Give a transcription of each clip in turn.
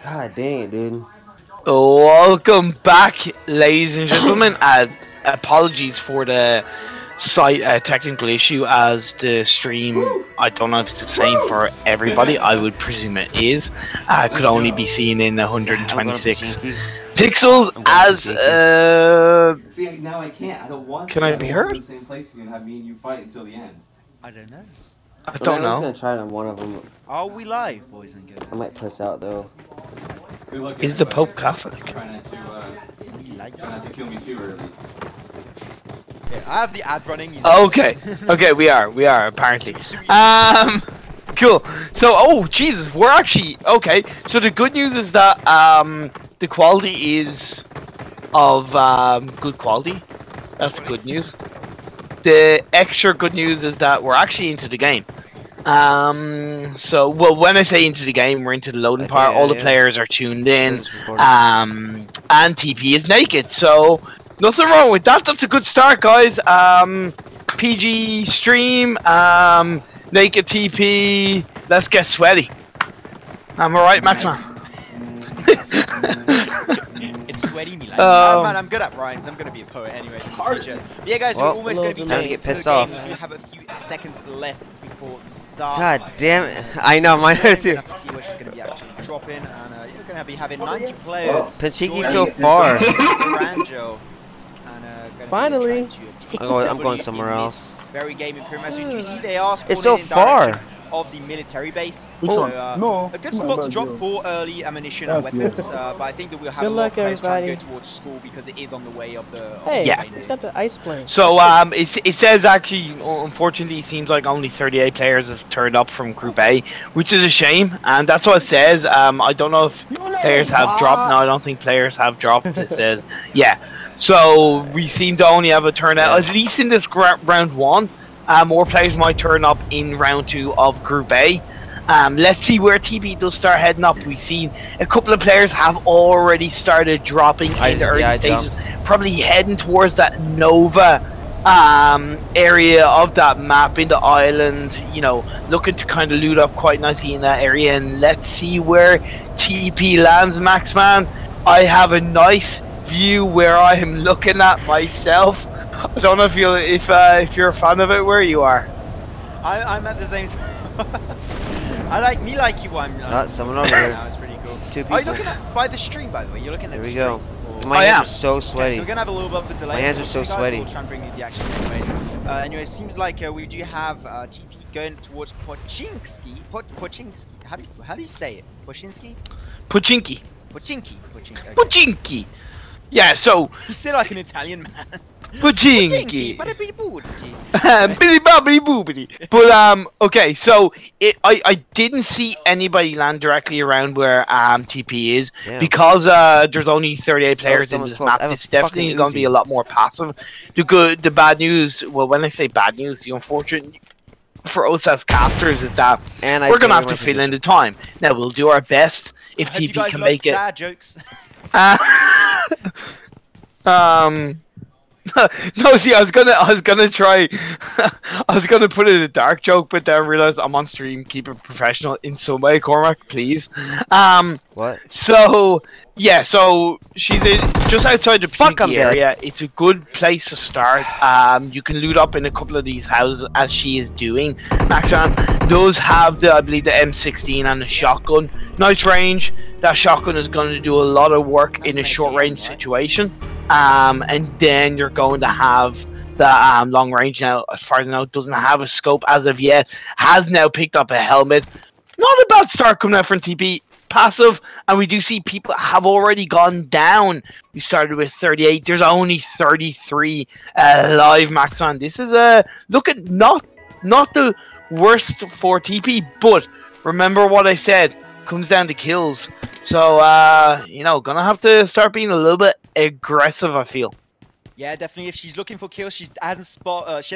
God dang it, dude. Welcome back, ladies and gentlemen. Apologies for the slight technical issue as the stream, I don't know if it's the same for everybody. I would presume it is. Could only be seen in 126 pixels as See, now I can't. I don't want Can to. I be heard? The same place is gonna have me and you fight until the end. I don't know. I don't I was know. gonna try it on one of them. Are we live, boys and girls? I might puss out though. Is the Pope Catholic? Try not to kill me too early. Yeah, I have the ad running. You know. Okay, we are apparently. Cool. So, oh Jesus, we're actually okay. So the good news is that the quality is of good quality. That's good news. The extra good news is that we're actually into the game. So, well, when I say into the game, we're into the loading part. All the players are tuned in. And TP is naked. So, nothing wrong with that. That's a good start, guys. PG stream. Naked TP. Let's get sweaty. Am I right, Maxman? It's sweaty me like man, I'm good at rhymes. I'm gonna be a poet anyway. Yeah, guys, we're almost gonna be get pissed off. We have a few seconds left before start. God damn it! I know, mine too. We have to see where she's gonna be actually dropping, and you're gonna be having 90 players. Pinchiki's so far. Finally. I'm going somewhere else. Very game ImPERium. As you see, they are It's so far. Of the military base. No, a good spot to drop for early ammunition and weapons, but I think that we'll have a lot of players trying to go towards school because it is on the way of the... It's got the ice plane. So, it says actually, unfortunately, it seems like only 38 players have turned up from Group A, which is a shame, and that's what it says. I don't know if players have dropped. No, I don't think players have dropped. It says, yeah. So, we seem to only have a turnout, at least in this round one. More players might turn up in round 2 of Group A. Let's see where TP does start heading up. We've seen a couple of players have already started dropping in the early stages, probably heading towards that Nova area of that map in the island, you know, looking to kind of loot up quite nicely in that area. And let's see where TP lands, Maxman. I have a nice view where I am looking at myself. I don't know if you're a fan of it where you are. I'm at the same. I like you. I'm. Someone over there. Now it's pretty cool. 2 people. Are you looking at by the stream, by the way? You're looking at. There we the go. stream. My hands are so sweaty. Okay, so we're gonna have a little bit of a delay. My hands are so sweaty. We'll try and bring you the action anyways. Anyway, it seems like we do have TP going towards Pochinki. Pochinki. How do you say it? Pochinki. Pochinki. Pochinki. Pochinki. Okay. Pochinki. Yeah. So. You sound like an Italian man. Pochinki. But okay, so I didn't see anybody land directly around where TP is because there's only 38 players in this map. It's definitely going to be a lot more passive. The bad news, well, when I say bad news, the unfortunate for us as casters is that we're going to have to fill in the time. Now we'll do our best if TP can make it. Dad jokes. No, see, I was gonna try. I was gonna put in a dark joke, but then I realized I'm on stream. Keep it professional in some way, Cormac, please. What? So yeah, so she's just outside the Pochinki area. It's a good place to start. You can loot up in a couple of these houses as she is doing. Maxman does have I believe the M16 and the shotgun. Nice range. That shotgun is going to do a lot of work in a short range situation. And then you're going to have the long range now. As far as I know, doesn't have a scope as of yet. Has now picked up a helmet. Not a bad start coming out from TP. Passive, and we do see people have already gone down. We started with 38. There's only 33 live, Maxman. This is looking not the worst for TP, but remember what I said. Comes down to kills. So you know, gonna have to start being a little bit aggressive, I feel. Yeah, definitely. If she's looking for kills, she hasn't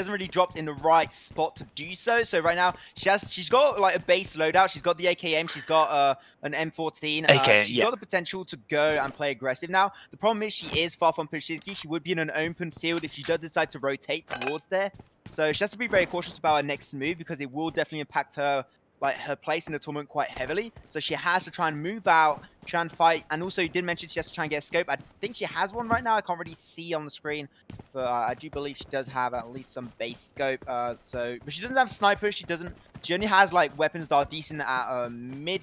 really dropped in the right spot to do so. So right now, she's got like a base loadout. She's got the AKM. She's got an M14. She's got the potential to go and play aggressive. Now, the problem is she is far from Pochinki. She would be in an open field if she does decide to rotate towards there. So she has to be very cautious about her next move because it will definitely impact her like her place in the tournament quite heavily, so she has to try and move out, try and fight, and also you did mention she has to try and get a scope. I think she has one right now. I can't really see on the screen, but I do believe she does have at least some base scope. But she doesn't have sniper. She only has like weapons that are decent at mid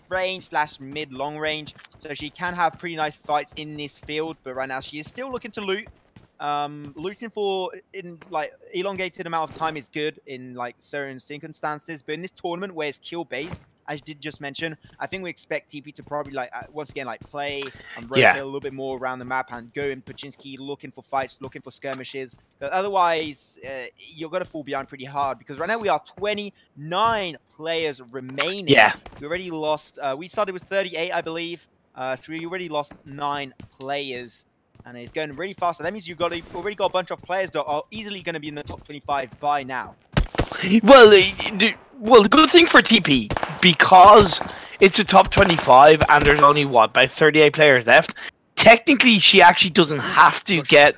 range / mid long range, so she can have pretty nice fights in this field. But right now she is still looking to loot. Looting for in like elongated amount of time is good in like certain circumstances, but in this tournament where it's kill based, as you did just mention, I think we expect TP to probably like once again like play and rotate a little bit more around the map and go in Pachinski looking for fights, looking for skirmishes. But otherwise, you're gonna fall behind pretty hard because right now we are 29 players remaining. Yeah, we already lost. We started with 38, I believe. So we already lost 9 players. And it's going really fast. So that means you've already got a bunch of players that are easily going to be in the top 25 by now. Well, the good thing for TP, because it's a top 25 and there's only, what, about 38 players left, technically she actually doesn't have to get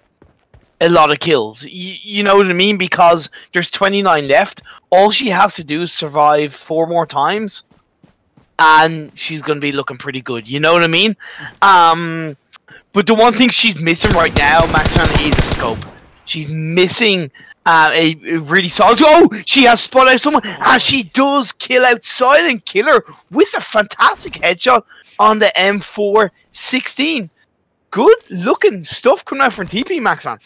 a lot of kills. You know what I mean? Because there's 29 left. All she has to do is survive 4 more times. And she's going to be looking pretty good. You know what I mean? But the one thing she's missing right now, Maxman, is a scope. She's missing a really solid... Oh! She has spotted out someone, and she does kill out Silent Killer with a fantastic headshot on the M416. Good looking stuff coming out from TP, Maxman.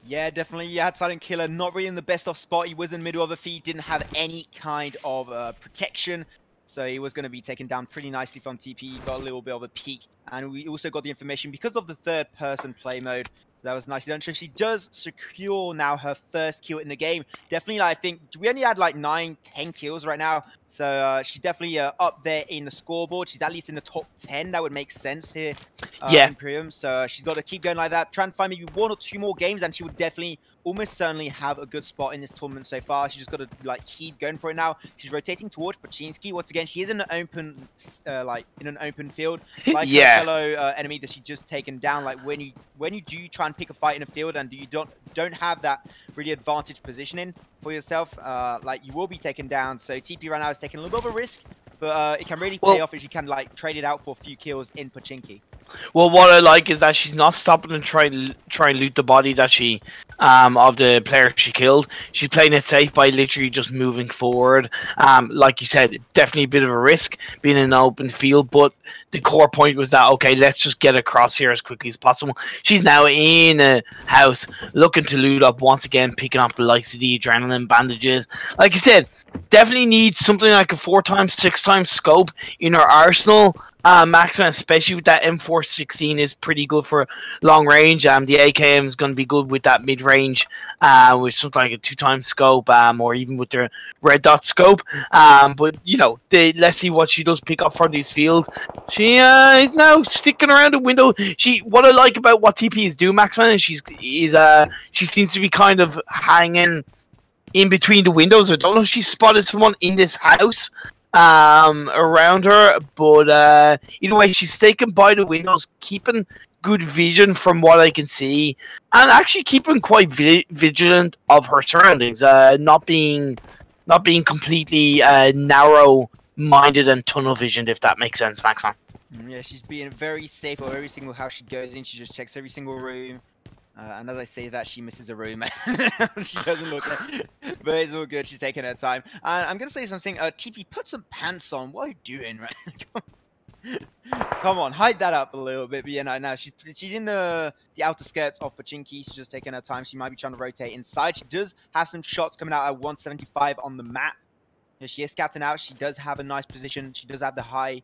Yeah, definitely. You had Silent Killer not really in the best of spot. He was in the middle of a feed, didn't have any kind of protection. So he was going to be taken down pretty nicely from TP. He got a little bit of a peek. And we also got the information because of the third-person play mode. So that was nicely done. So she does secure now her first kill in the game. Definitely, I think, we only had like 9, 10 kills right now. So she's definitely up there in the scoreboard. She's at least in the top 10. That would make sense here. ImPERium. So she's got to keep going like that. Try and find maybe 1 or 2 more games. And she would definitely almost certainly have a good spot in this tournament so far. She's just got to like keep going for it now. She's rotating towards Pachinski. Once again, she is in an open in an open field. Like her fellow enemy that she just taken down. Like when you do try and pick a fight in a field and you don't have that really advantage positioning for yourself, like you will be taken down. So TP right now is taking a little bit of a risk, but it can really pay off if you can like trade it out for a few kills in Pachinki. Well, what I like is that she's not stopping and try and loot the body that she of the player she killed. She's playing it safe by literally just moving forward. Like you said, definitely a bit of a risk being in an open field, but the core point was that, okay, let's just get across here as quickly as possible. She's now in a house looking to loot up once again, picking up the likes of the adrenaline bandages. Like I said, definitely needs something like a 4x, 6x scope in her arsenal. Maxman, especially with that M416, is pretty good for long range. The AKM is going to be good with that mid range, with something like a 2x scope, or even with the red dot scope. But you know, let's see what she does pick up from these fields. She is now sticking around the window. What I like about what TP is doing, Maxman, is she seems to be kind of hanging in between the windows. I don't know if she spotted someone in this house around her, but either way, she's taken by the windows, keeping good vision from what I can see, and actually keeping quite vigilant of her surroundings, not being completely narrow-minded and tunnel-visioned, if that makes sense, Maxman. Yeah, she's being very safe of every single house she goes in. She just checks every single room. And as I say that, she misses a room. She doesn't look at it. But it's all good. She's taking her time. And I'm going to say something. TP, put some pants on. What are you doing, right? Come on, hide that up a little bit. But yeah, no, she's in the outer skirts of Pachinki. She's just taking her time. She might be trying to rotate inside. She does have some shots coming out at 175 on the map. Yeah, she is scouting out. She does have a nice position. She does have the high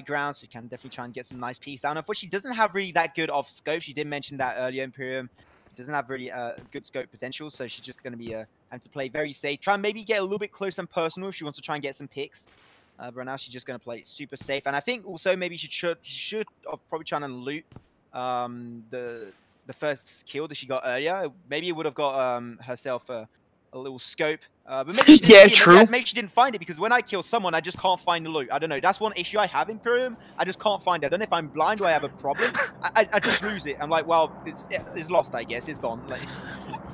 ground, so you can definitely try and get some nice peaks down. Unfortunately, she doesn't have really that good of scope. She did mention that earlier, ImPERium. She doesn't have really good scope potential, so she's just going to be having to play very safe. Try and maybe get a little bit close and personal if she wants to try and get some picks. But right now, she's just going to play super safe. And I think also maybe she should probably try and loot the first kill that she got earlier. Maybe it would have got herself a little scope. But maybe she didn't true. Maybe she didn't find it, because when I kill someone, I just can't find the loot. I don't know. That's one issue I have in ImPERium. I just can't find it. I don't know if I'm blind or I have a problem. I just lose it. I'm like, well, it's lost, I guess. It's gone. Like,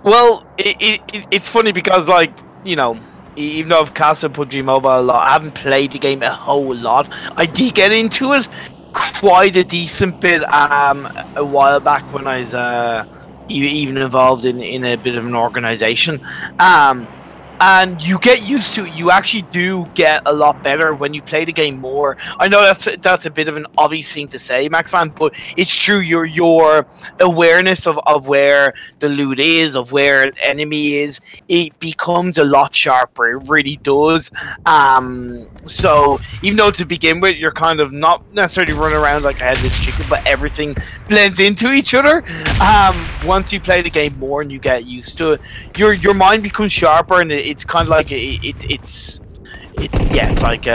well, it's funny because, like, you know, even though I've casted PUBG Mobile a lot, I haven't played the game a whole lot. I did get into it quite a decent bit a while back when I was even involved in a bit of an organization. And you get used to it. You actually do get a lot better when you play the game more. I know that's a bit of an obvious thing to say, Maxman, but it's true. Your awareness of where the loot is, of where an enemy is, it becomes a lot sharper. It really does. So even though to begin with you're kind of not necessarily running around like a headless chicken, but everything blends into each other. Once you play the game more and you get used to it, your mind becomes sharper, and it's kind of like it's like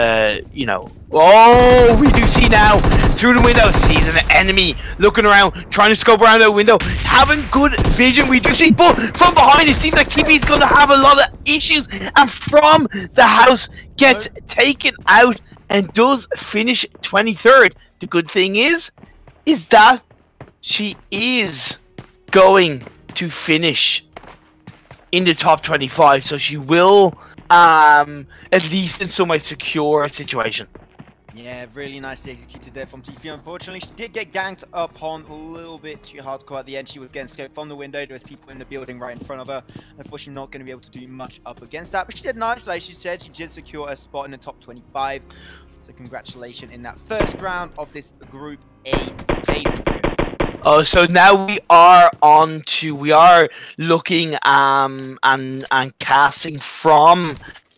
you know. Oh, we do see now through the window, sees an enemy looking around, trying to scope around that window, having good vision. We do see, but from behind it seems like TP's going to have a lot of issues, and from the house gets taken out and does finish 23rd. The good thing is that she is going to finish in the top 25, so she will at least in some way secure a situation. Yeah, really nicely executed there from teepee. Unfortunately, she did get ganked upon a little bit too hardcore at the end. She was getting scoped from the window. There was people in the building right in front of her. Unfortunately, not going to be able to do much up against that. But she did nice. Like she said, she did secure a spot in the top 25. So congratulations in that first round of this Group A phase. Oh, so now we are looking and casting from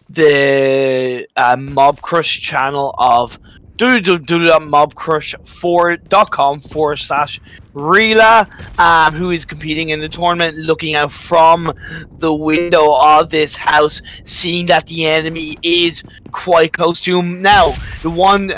the Mobcrush channel of www.mobcrush4.com/Rila, who is competing in the tournament, looking out from the window of this house, seeing that the enemy is quite close to him. Now, the one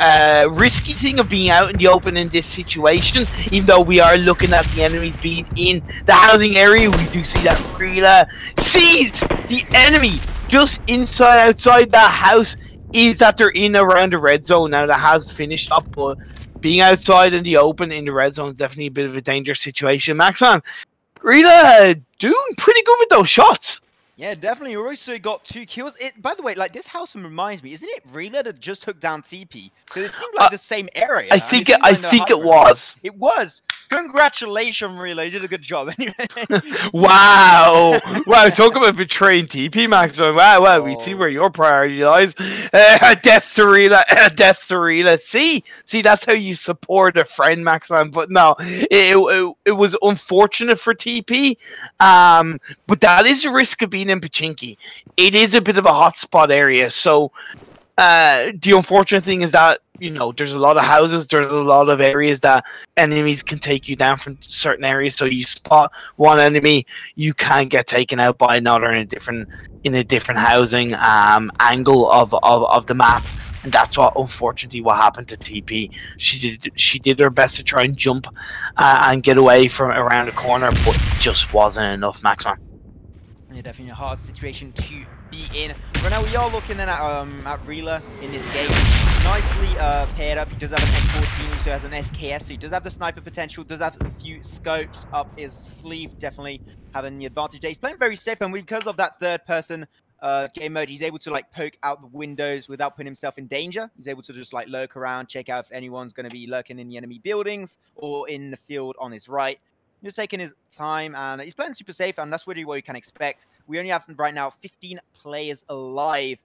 risky thing of being out in the open in this situation, even though we are looking at the enemies being in the housing area, we do see that Rila sees the enemy just outside that house, is that they're in around the red zone. Now that has finished up, but being outside in the open in the red zone is definitely a bit of a dangerous situation. Maxman, Rila doing pretty good with those shots. Yeah, definitely. You also got 2 kills. By the way, like this house reminds me, isn't it Rila that just took down TP? Because it seemed like the same area. I think it was. It was. Congratulations, Rila. You did a good job. Anyway. Wow. Wow. Talk about betraying TP, Maxman. Wow. We see where your priority lies. Death to Rila. Death to Rila. See, that's how you support a friend, Maxman. But no, it was unfortunate for TP. But that is the risk of being in Pachinki. It is a bit of a hotspot area, so the unfortunate thing is that, you know, there's a lot of houses, there's a lot of areas that enemies can take you down from certain areas. So you spot one enemy, you can get taken out by another in a different housing angle of the map. And that's what, unfortunately, what happened to TP. She did her best to try and jump and get away from around the corner, but it just wasn't enough, Maxman. Yeah, definitely a hard situation to be in. Right now, we are looking at Rila in this game. Nicely paired up. He does have an M14, also has an SKS, so he does have the sniper potential, does have a few scopes up his sleeve, definitely having the advantage there. He's playing very safe, and because of that third-person game mode, he's able to like poke out the windows without putting himself in danger. He's able to just like lurk around, check out if anyone's going to be lurking in the enemy buildings or in the field on his right. Just taking his time, and he's playing super safe, and that's really what you can expect. We only have right now 15 players alive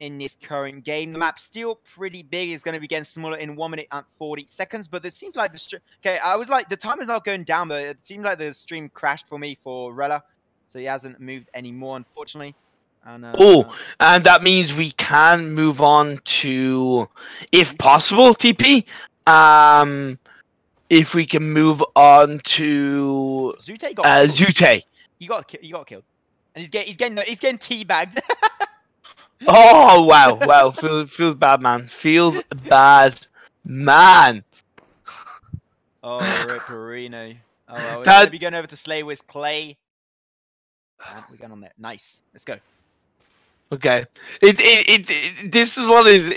in this current game. The map's still pretty big. It's going to be getting smaller in 1 minute and 40 seconds, but it seems like the stream... Okay, I was like, the time is not going down, but it seemed like the stream crashed for me for Rela, so he hasn't moved anymore, unfortunately. And, and that means we can move on to, if possible, TP. If we can move on to Zute got killed. Zute. He got killed, and he's getting teabagged. Oh wow, feels bad, man. Feels bad, man. Oh, Rip Reno. Oh, well, we're gonna be going over to Slay with Clay. We're going on there. Nice. Let's go. Okay. This is what is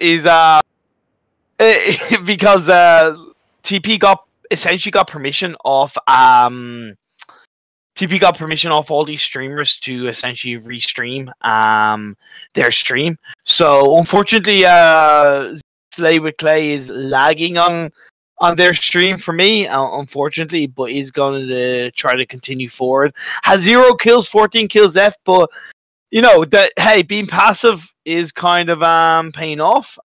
because TP essentially got permission off TP got permission off all these streamers to essentially restream their stream. So unfortunately, Slay with Clay is lagging on their stream for me, unfortunately, but is going to try to continue forward. Has 0 kills, 14 kills left, but you know that hey, being passive is kind of paying off.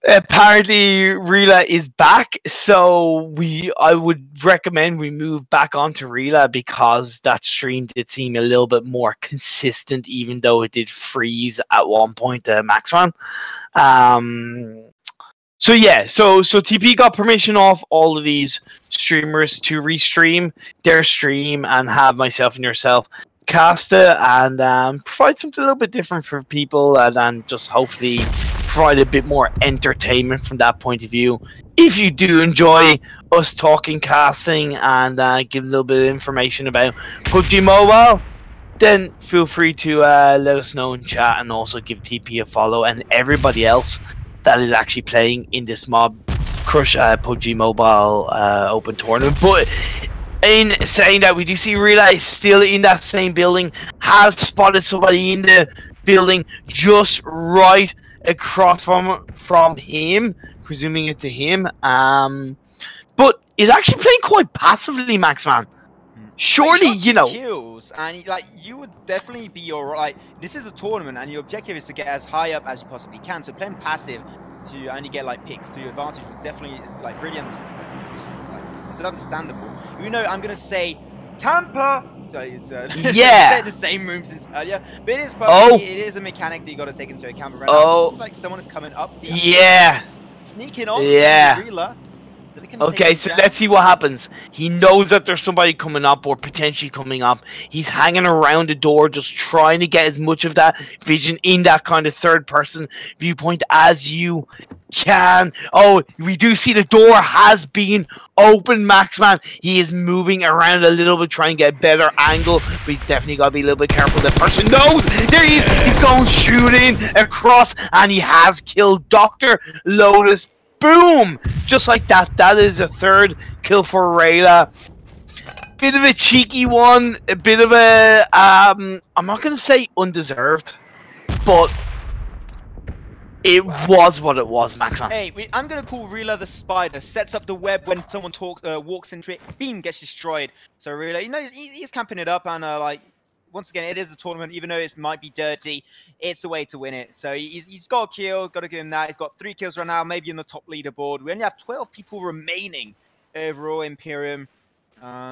Apparently Rila is back, so I would recommend we move back onto Rila because that stream did seem a little bit more consistent, even though it did freeze at one point, Maxman. So yeah, so TP got permission off all of these streamers to restream their stream and have myself and yourself cast it and provide something a little bit different for people and just hopefully provide a bit more entertainment from that point of view. If you do enjoy us talking casting and give a little bit of information about PUBG Mobile, then feel free to let us know in chat and also give TP a follow and everybody else that is actually playing in this Mobcrush PUBG Mobile open tournament. But in saying that, we do see Rila is still in that same building, has spotted somebody in the building just right across from him, presuming it's to him, but is actually playing quite passively, Maxman. Surely, you know, kills, and like you would definitely be alright. This is a tournament, and your objective is to get as high up as you possibly can. So playing passive to only get like picks to your advantage would definitely like really it's understandable. You know, I'm gonna say camper. So it's, yeah, the same room since earlier, but it is probably, it is a mechanic that you got to take into account. Right now, it seems like someone is coming up. Yeah, sneaking on. Yeah. Okay, so let's see what happens. He knows that there's somebody coming up or potentially coming up. He's hanging around the door just trying to get as much of that vision in that kind of third person viewpoint as you can. Oh, we do see the door has been open, Maxman. He is moving around a little bit trying to get a better angle, but he's definitely got to be a little bit careful. The person knows. There he is. He's going shooting across and he has killed Dr. Lotus. Boom! Just like that. That is a third kill for Rayla. Bit of a cheeky one. A bit of a, I'm not going to say undeserved, but it was what it was, Maxman. Hey, I'm going to call Rayla the spider. Sets up the web when someone walks into it. Beam gets destroyed. So Rayla, you know, he's camping it up and like, once again, it is a tournament, even though it might be dirty, it's a way to win it. So he's got a kill, got to give him that. He's got 3 kills right now, maybe in the top leaderboard. We only have 12 people remaining overall, ImPERium.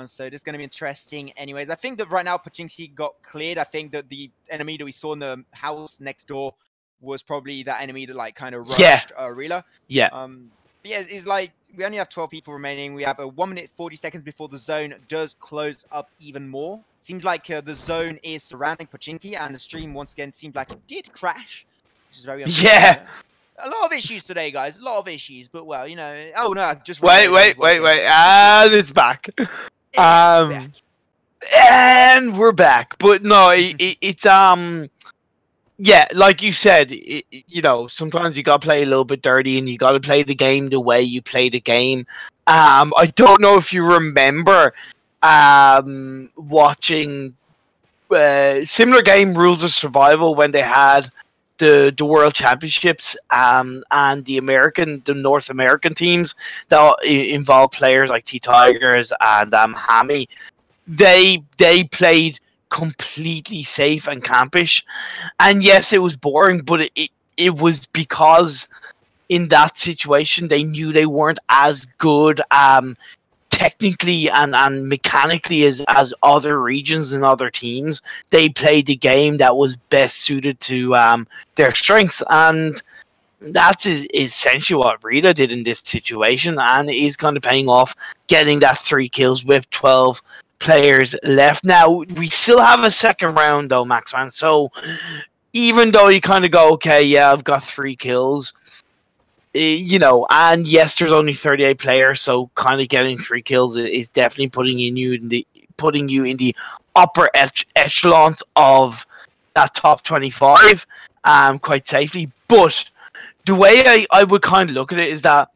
So this is going to be interesting anyways. I think that right now, Pachinksi got cleared. I think that the enemy that we saw in the house next door was probably that enemy that like kind of rushed Rila. Yeah. But yeah, it's like we only have 12 people remaining. We have a 1 minute 40 seconds before the zone does close up even more. Seems like the zone is surrounding Pachinki, and the stream once again seems like it did crash, which is very unfortunate. Yeah. A lot of issues today, guys. A lot of issues, but well, you know. Oh no, just wait, and it's back. Back. And we're back. But no, it's yeah, like you said, you know, sometimes you gotta play a little bit dirty, and you gotta play the game the way you play the game. I don't know if you remember watching similar game Rules of Survival when they had the World Championships and the North American teams that involved players like T-Tigers and Hammy. They played completely safe and campish, and yes, it was boring, but it was because in that situation they knew they weren't as good technically and mechanically as other regions and other teams. They played the game that was best suited to their strengths, and that's essentially what Rita did in this situation, and it is kind of paying off, getting that 3 kills with 12 players left. Now we still have a second round though, Maxman, so even though you kind of go, okay, yeah, I've got 3 kills, you know, and yes, there's only 38 players, so kind of getting 3 kills is definitely putting you in the upper echelons of that top 25 quite safely. But the way I would kind of look at it is that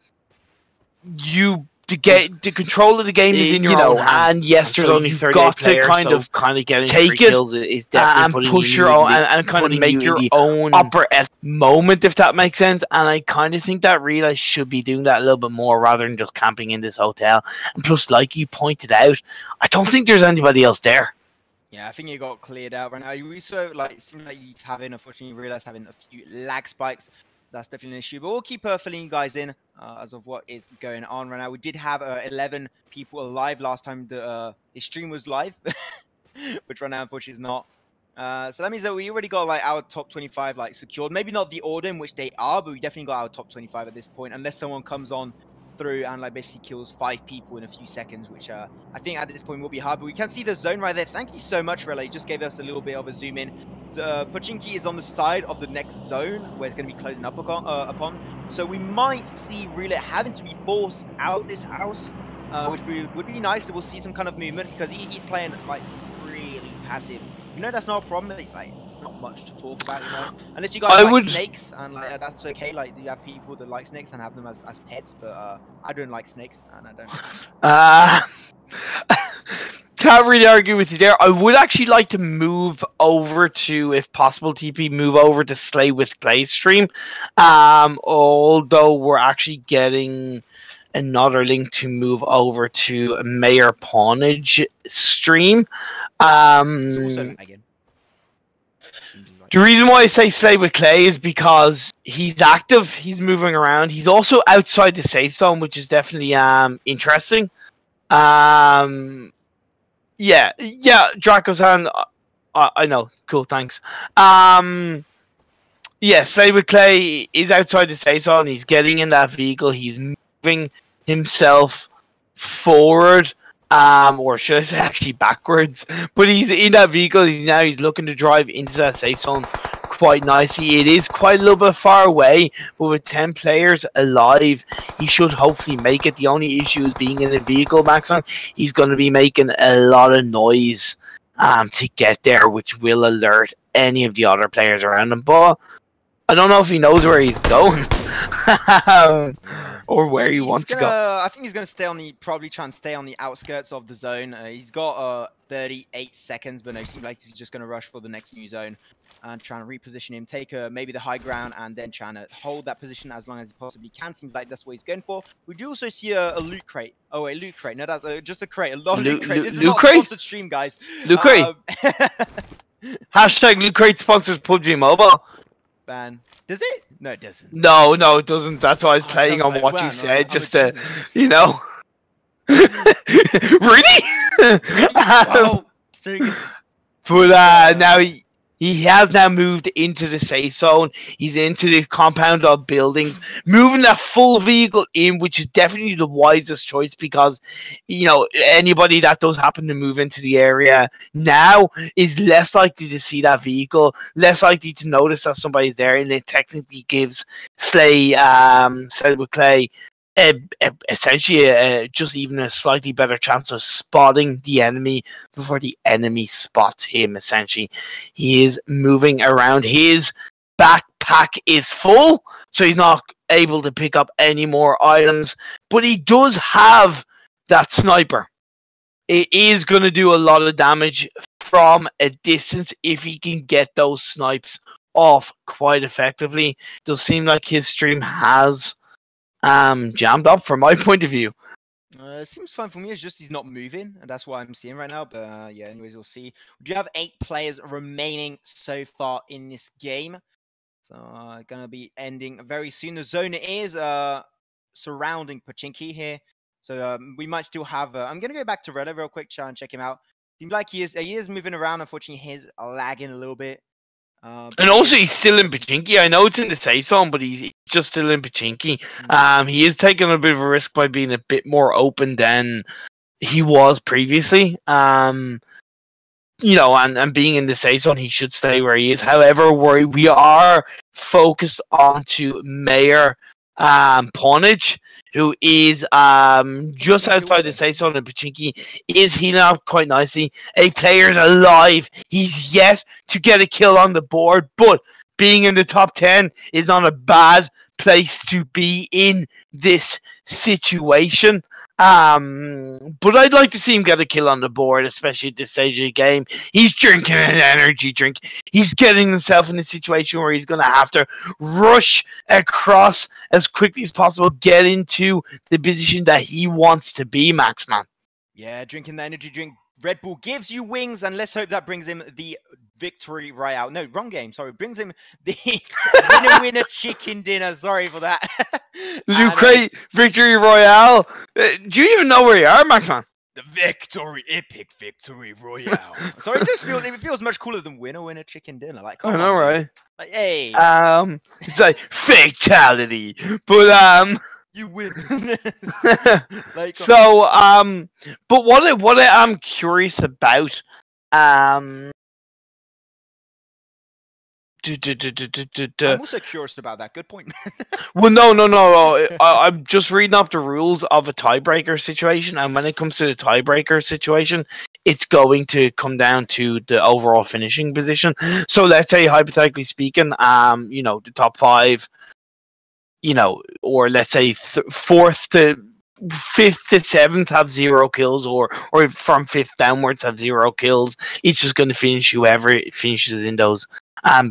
you the control of the game is in your own hand. And yes, there's so only 38 got players, to kind of getting take free it kills is definitely and push your own and kind of make your own upper moment, if that makes sense. And I kind of think that Relay should be doing that a little bit more rather than just camping in this hotel. And plus, like you pointed out, I don't think there's anybody else there. Yeah, I think he got cleared out right now. You also seem like he's having, unfortunately, realized having a few lag spikes. That's definitely an issue. But we'll keep filling you guys in as of what is going on right now. We did have 11 people alive last time the his stream was live, which right now unfortunately is not. So that means that we already got like our top 25 like secured. Maybe not the order in which they are, but we definitely got our top 25 at this point. Unless someone comes on through and like basically kills 5 people in a few seconds, which I think at this point will be hard. But we can see the zone right there. Thank you so much, Relay. Just gave us a little bit of a zoom in. Pochinki is on the side of the next zone where it's going to be closing up upon. So we might see Relay having to be forced out of this house, which would be nice. We'll see some kind of movement because he's playing like really passive. You know, that's not a problem. It's like it's not much to talk about, you know. Unless you guys like snakes, and like that's okay. Like you have people that like snakes and have them as pets, but I don't like snakes, and I don't. Can't really argue with you there. I would actually like to move over to, if possible, TP move over to Slay with Clay stream. Although we're actually getting another link to move over to Mayor Pawnage stream. The reason why I say Slay with Clay is because he's active, he's moving around, he's also outside the safe zone, which is definitely interesting. Yeah, Draco-san, I know, cool, thanks. Yeah, Slay with Clay is outside the safe zone, he's getting in that vehicle, he's moving himself forward, or should I say actually backwards, but he's in that vehicle, he's looking to drive into that safe zone quite nicely. It is quite a little bit far away, but with 10 players alive, he should hopefully make it. The only issue is being in a vehicle, Maxman. He's going to be making a lot of noise to get there, which will alert any of the other players around him, but I don't know if he knows where he's going. Or where he wants to go. I think he's going to stay on probably try and stay on the outskirts of the zone. He's got 38 seconds, but no, it seems like he's just going to rush for the next new zone and try and reposition him, take maybe the high ground, and then trying to hold that position as long as he possibly can. Seems like that's what he's going for. We do also see a loot crate. Oh wait, loot crate. No, that's just a crate. A lot of loot crate. This is not a sponsored stream, guys. Loot crate. Hashtag loot crate sponsors PUBG Mobile. Man, does it? No, it doesn't. No, it doesn't. That's why I was playing on what you said, just to, you know. Really? But now he has now moved into the safe zone. He's into the compound of buildings, moving that full vehicle in, which is definitely the wisest choice because, you know, anybody that does happen to move into the area now is less likely to see that vehicle, less likely to notice that somebody's there, and it technically gives Slay with Clay essentially just even a slightly better chance of spotting the enemy before the enemy spots him. Essentially, he is moving around. His backpack is full, so he's not able to pick up any more items, but he does have that sniper. It is going to do a lot of damage from a distance if he can get those snipes off quite effectively. It does seem like his stream has jammed up from my point of view. Seems fine for me. It's just he's not moving, and that's what I'm seeing right now. But yeah, anyways, we'll see. We do have 8 players remaining so far in this game, so gonna be ending very soon. The zone is surrounding Pochinki here, so we might still have. I'm gonna go back to Rella real quick, try and check him out. Seems like he is moving around. Unfortunately, he's lagging a little bit. And also, he's still in Pochinki. I know it's in the safe zone, but he's just still in Pochinki. He is taking a bit of a risk by being a bit more open than he was previously. You know, and being in the safe zone, he should stay where he is. However, we are focused onto Mayor Pawnage, who is just outside the safe zone in Pochinki, is healing up quite nicely. A player's alive. He's yet to get a kill on the board, but being in the top 10 is not a bad place to be in this situation. But I'd like to see him get a kill on the board, especially at this stage of the game. He's drinking an energy drink. He's getting himself in a situation where he's going to have to rush across as quickly as possible, get into the position that he wants to be, Maxman. Yeah, drinking the energy drink. Red Bull gives you wings, and let's hope that brings him the victory royale. No, wrong game. Sorry, brings him the winner chicken dinner. Sorry for that. Lucre victory royale. Do you even know where you are, Maxman? The epic victory royale. Sorry, it feels much cooler than winner chicken dinner. Like, I know, right? Like, hey. It's like fatality, but you win. Like, so but what I am curious about I'm also curious about that. Good point. well, no. I'm just reading up the rules of a tiebreaker situation, and when it comes to the tiebreaker situation, it's going to come down to the overall finishing position. So let's say, hypothetically speaking, the top 5, or let's say 4th to 5th to 7th have 0 kills, or from 5th downwards have 0 kills. It's just going to finish whoever finishes in those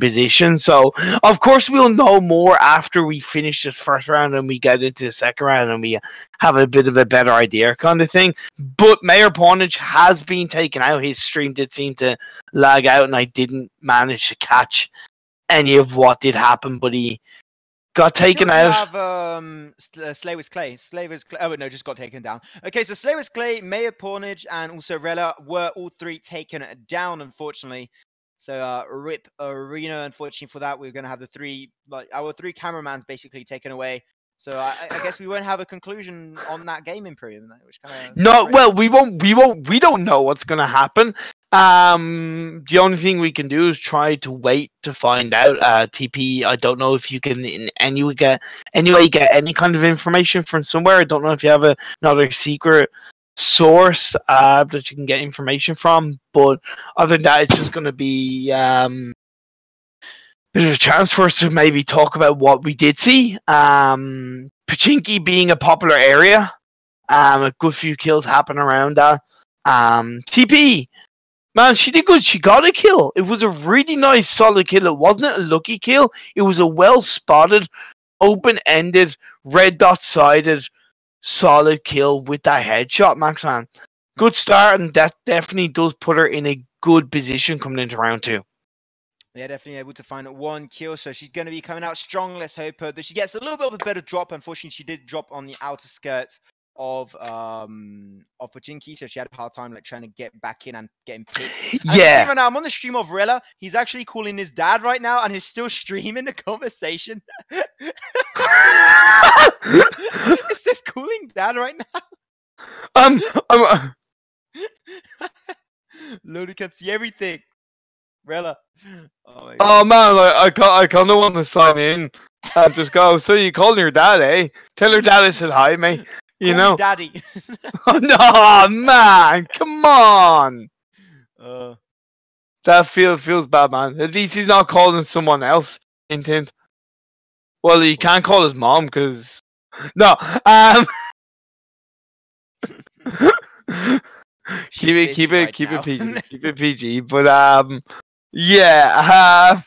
positions. So of course we'll know more after we finish this first round and we get into the second round and we have a bit of a better idea, kind of thing. But Mayor Pawnage has been taken out. His stream did seem to lag out, and I didn't manage to catch any of what did happen, but he got taken out. Have Slaver's Clay. Oh no, just got taken down. Okay, so Slaver's Clay, Mayor Pawnage, and also Rella were all 3 taken down, unfortunately. So rip Arena, unfortunately for that. We're gonna have our 3 cameramans basically taken away. So I guess we won't have a conclusion on that game, ImPERium, which kind of no. Well, we won't. We don't know what's gonna happen. The only thing we can do is try to wait to find out. TP, I don't know if you can in any way get any kind of information from somewhere. I don't know if you have another secret source that you can get information from. But other than that, it's just going to be there's a chance for us to maybe talk about what we did see. Pachinki being a popular area, a good few kills happen around that. TP. Man, she did good. She got a kill. It was a really nice, solid kill. It wasn't a lucky kill. It was a well-spotted, open-ended, red dot-sided, solid kill with that headshot, Maxman. Good start, and that definitely does put her in a good position coming into round 2. Yeah, definitely able to find 1 kill, so she's going to be coming out strong. Let's hope that she gets a little bit of a better drop. Unfortunately, she did drop on the outer skirts of Pachinki, so she had a hard time trying to get back in and getting picked. Yeah. Right now, I'm on the stream of Rella. He's actually calling his dad right now, and he's still streaming the conversation. It says calling dad right now. Lodi can see everything. Rella. Oh man, I kind of want to sign in and just go. So you calling your dad, eh? Tell her dad I said hi, mate. You know, daddy. Oh no, man! Come on. That feels bad, man. At least he's not calling someone else. Intent. Well, he can't call his mom because no. Keep it PG. Keep it PG. But yeah.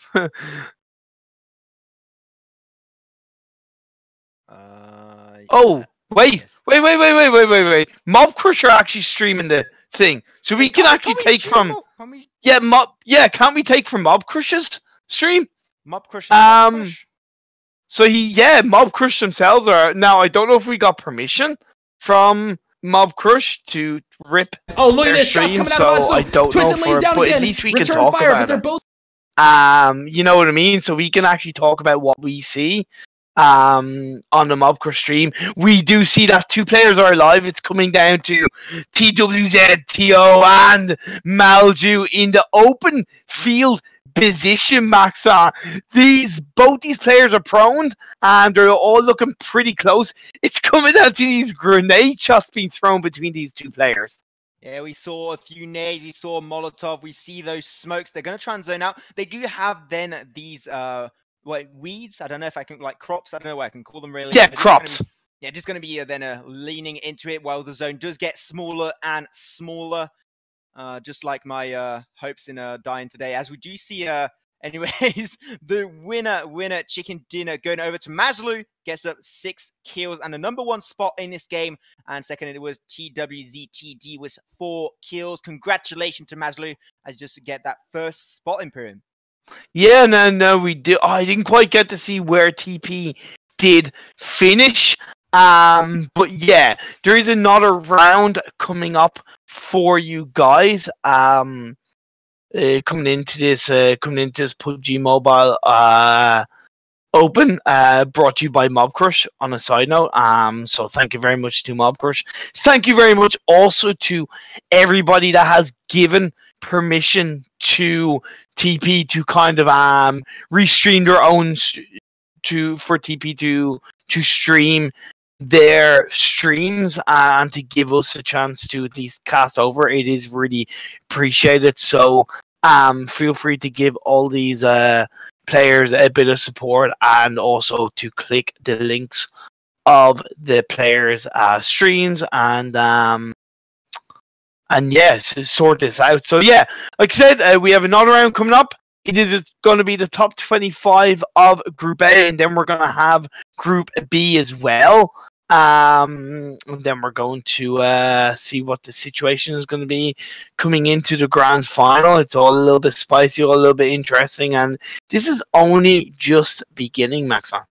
Oh. Wait. Mobcrush are actually streaming the thing, so we can actually take from. Can't we take from Mobcrush's stream? Mobcrush. So Mobcrush themselves are now. I don't know if we got permission from Mobcrush to rip. Oh, look at their this! stream, Shots coming so out of I don't know for it, but at least we can talk about it. Both... You know what I mean? So we can actually talk about what we see. On the Mobcrush stream, we do see that 2 players are alive. It's coming down to TWZ, TO, and Malju in the open field position, Maxman. Both these players are prone, and they're all looking pretty close. It's coming down to these grenade shots being thrown between these 2 players. Yeah, we saw a few nades, we saw Molotov, we see those smokes. They're going to try and zone out. They do have then these weeds. I don't know if I can, crops. I don't know what I can call them really. Yeah, crops. Yeah, just going to be then leaning into it while the zone does get smaller and smaller. Just like my hopes in dying today, as we do see, anyways, the winner chicken dinner going over to Maslow, gets up 6 kills and the #1 spot in this game. And second, it was TWZTD with 4 kills. Congratulations to Maslow as just to get that first spot, ImPERium. Yeah, no, we did. Oh, I didn't quite get to see where TP did finish. But yeah, there is another round coming up for you guys. Coming into this PUBG Mobile Open, brought to you by Mobcrush. On a side note, so thank you very much to Mobcrush. Thank you very much also to everybody that has given permission to TP to kind of restream their own for TP to stream their streams and to give us a chance to at least cast over. It is really appreciated. So feel free to give all these players a bit of support and also to click the links of the players' streams and yeah, to sort this out. So yeah, like I said, we have another round coming up. It is going to be the top 25 of Group A, and then we're going to have Group B as well. And then we're going to see what the situation is going to be coming into the grand final. It's all a little bit spicy, all a little bit interesting, and this is only just beginning, Maxman.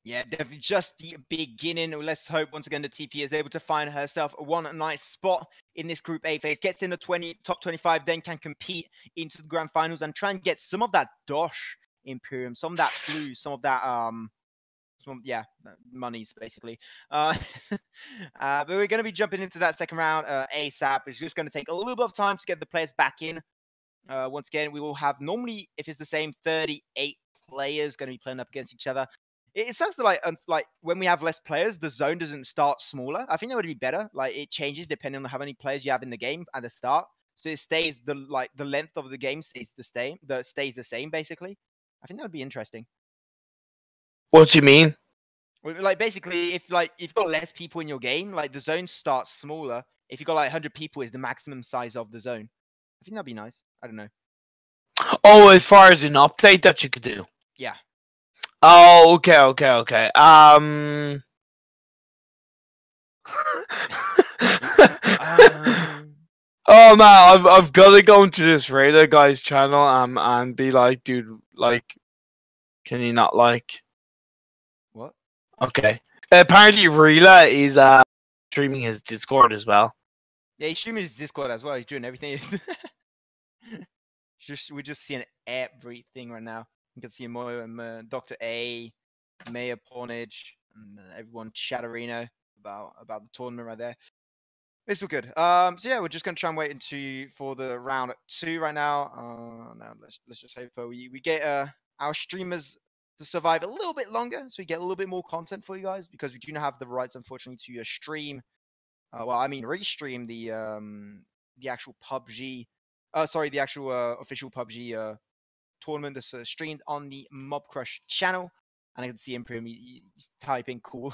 Yeah, definitely just the beginning. Let's hope once again the TP is able to find herself one nice spot in this Group A phase, gets in the top 25, then can compete into the grand finals and try and get some of that dosh ImPERium, some of that flu, some of that monies basically. But we're going to be jumping into that second round ASAP. It's just going to take a little bit of time to get the players back in. Once again, we will have normally, if it's the same, 38 players going to be playing up against each other. It sounds like when we have less players, the zone doesn't start smaller. I think that would be better. Like it changes depending on how many players you have in the game at the start. So it stays the length of the game stays the same basically. I think that would be interesting. What do you mean? Like basically, if you've got less people in your game, like the zone starts smaller. If you've got like 100 people, is the maximum size of the zone. I think that'd be nice. I don't know. Oh, as far as an update that you could do. Yeah. Oh, okay. Oh man, I've got to go into this Radar guy's channel and be like, dude, like, can you not like? What? Okay. Apparently, Rila is streaming his Discord as well. Yeah, he's streaming his Discord as well. He's doing everything. We're just seeing everything right now. You can see more Dr. A, Mayor Pornage, and everyone chatterino about the tournament right there. It's all good. So yeah, we're just gonna try and wait for the round 2 right now. Now let's just hope we get our streamers to survive a little bit longer, so we get a little bit more content for you guys, because we do not have the rights, unfortunately, to stream. Restream the actual PUBG. The actual official PUBG tournament that's streamed on the Mobcrush channel, and I can see ImPERium. He's typing cool.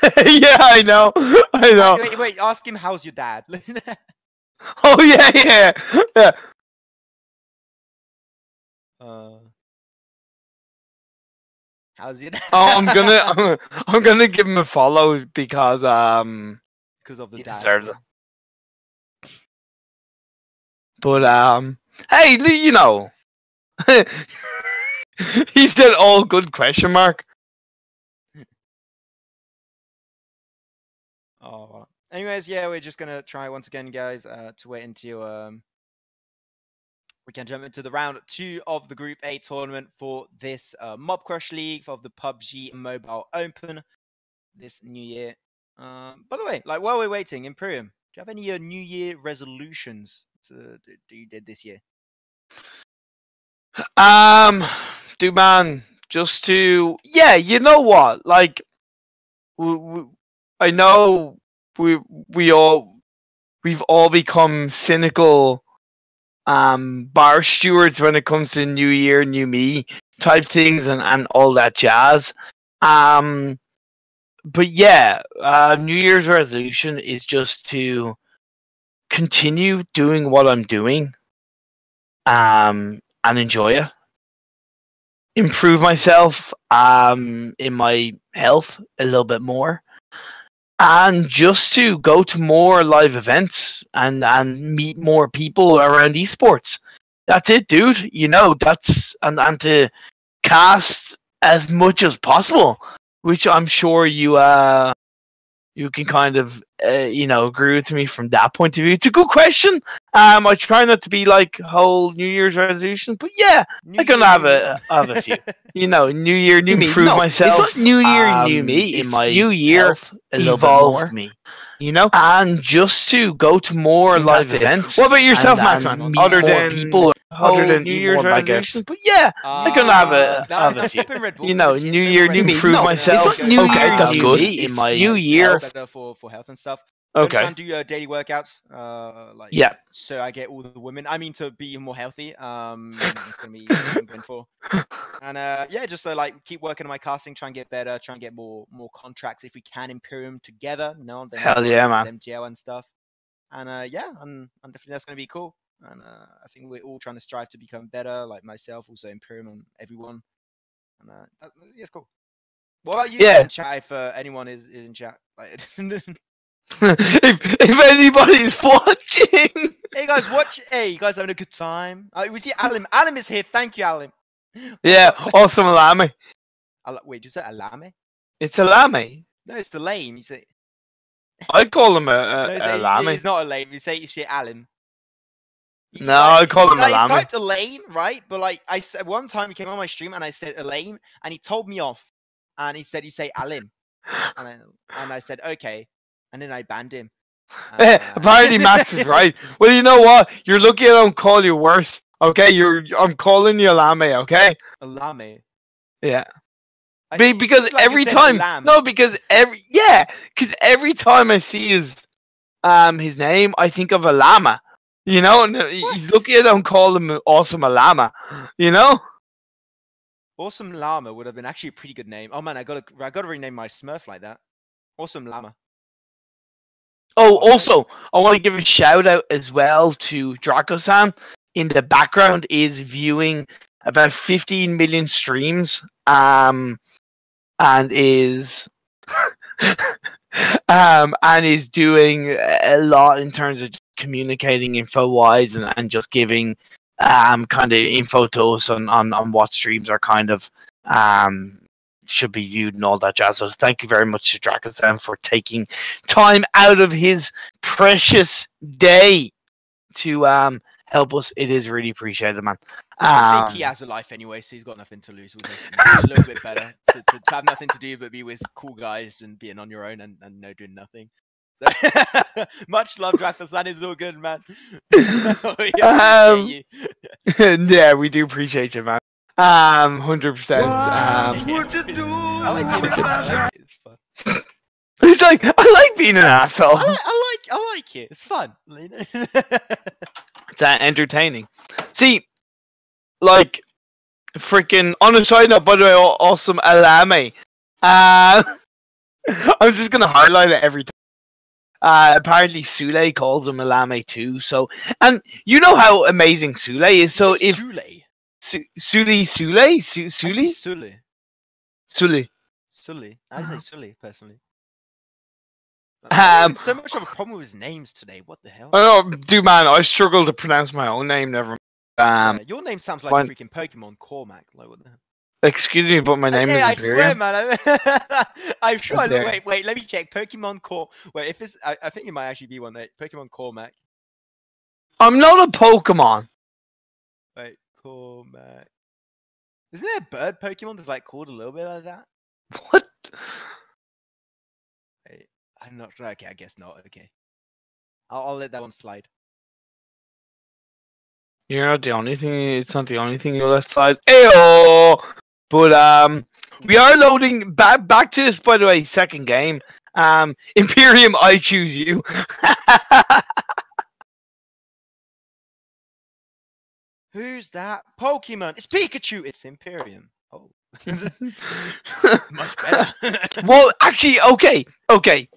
Yeah, I know. Wait, ask him how's your dad. Oh yeah. How's your dad? Oh, I'm gonna give him a follow because of the he dad. deserves it. But hey, you know, he said all good question mark. Oh. Anyways, yeah, we're just gonna try once again, guys, to wait until we can jump into the round 2 of the Group A tournament for this Mobcrush League of the PUBG Mobile Open this new year. By the way, like while we're waiting, ImPERium, do you have any New Year resolutions that you did this year? Dude, man, just to you know what, like, I know we've all become cynical bar stewards when it comes to New Year, New Me type things and all that jazz. but yeah, New Year's resolution is just to continue doing what I'm doing, and enjoy it. Improve myself, in my health a little bit more, and just to go to more live events and meet more people around esports. That's it, dude. You know, that's and to cast as much as possible, which I'm sure you can kind of agree with me from that point of view. It's a good question. I try not to be like whole New Year's resolutions, but yeah, I'm gonna have a few. You know, New Year, new me. Improve myself. It's not New Year, new me. In It's my New Year, evolved me. You know, and just to go to more live events. What about yourself, and Maxman? Other than people, other than New Year's resolutions, but yeah, I'm gonna have a few. You know, New Year, new me. Improve myself. It's not New Okay, Year, that's new good. me. In It's my New Year. Better for health and stuff. I'm trying to do daily workouts, like Yeah. so I get all the women. I mean, to be more healthy. It's gonna be what I'm going for. And yeah, just like keep working on my casting, try and get better, try and get more contracts if we can, ImPERium together. You know, then Hell yeah, man. MGL and stuff. And yeah, and definitely that's gonna be cool. And I think we're all trying to strive to become better, like myself, also ImPERium and everyone. And yeah, it's cool. What about you in chat? If anyone is in chat, like. if anybody's watching, hey guys, watch. Hey, you guys having a good time? We see Alim. Alim is here. Thank you, Alim. Yeah, awesome Alame. Wait, you say Alame? It's Alame. No, it's the lame. You say. I'd call him no, Alame. It's not a lame. You say Alim. No, I call him Alame. He's typed Elaine, right? But like I said, one time he came on my stream and I said Elaine, and he told me off, and he said you say Alim, and I said okay. And then I banned him. Apparently Max is right. Well, you know what? You're lucky I don't call you worse. Okay, I'm calling you Alame. Okay. Alame. Yeah. Because every time, because every time I see his name, I think of a llama. You know, and he's lucky I don't call him Awesome Llama. You know. Awesome Llama would have been actually a pretty good name. Oh man, I gotta rename my Smurf like that. Awesome Llama. Oh, also, I want to give a shout out as well to Draco-san. In the background is viewing about 15 million streams, and is doing a lot in terms of communicating info-wise and just giving kind of info to us on what streams are kind of should be viewed and all that jazz. So thank you very much to Draco-san for taking time out of his precious day to help us. It is really appreciated, man. I think he has a life anyway, so he's got nothing to lose with this. It's a little bit better to have nothing to do but be with cool guys and being on your own and no doing nothing. So much love, Draco-san. Is all good, man. Yeah, we do appreciate you, man. 100%. What you do? I like it. It's fun. It's like I like being an asshole. I like it. It's fun. It's entertaining. See, like freaking on a side note, by the way, awesome Alame. I'm just gonna highlight it every time. Apparently Sule calls him Alame too. So, and you know how amazing Sule is. So if Sule. Sule. I say Sule personally. So much of a problem with his names today. What the hell? Oh, dude, man, I struggle to pronounce my own name. Never. Your name sounds like a freaking Pokemon Cormac. Like what the hell? Excuse me, but my name is ImPERium. I swear, man. I'm sure. Wait. Let me check. Pokemon Cor. Wait, if it's, I think it might actually be one. Pokemon Cormac. I'm not a Pokemon. Wait, Cormac. Isn't there a bird Pokemon that's like called a little bit like that? What? Wait, I'm not sure. Okay, I guess not. Okay, I'll let that one slide. You're not the only thing. It's not the only thing you let slide. Ayo! But we are loading back to this. By the way, second game. ImPERium, I choose you. Who's that? Pokemon. It's Pikachu. It's ImPERium. Oh. Much better. Well, actually, okay.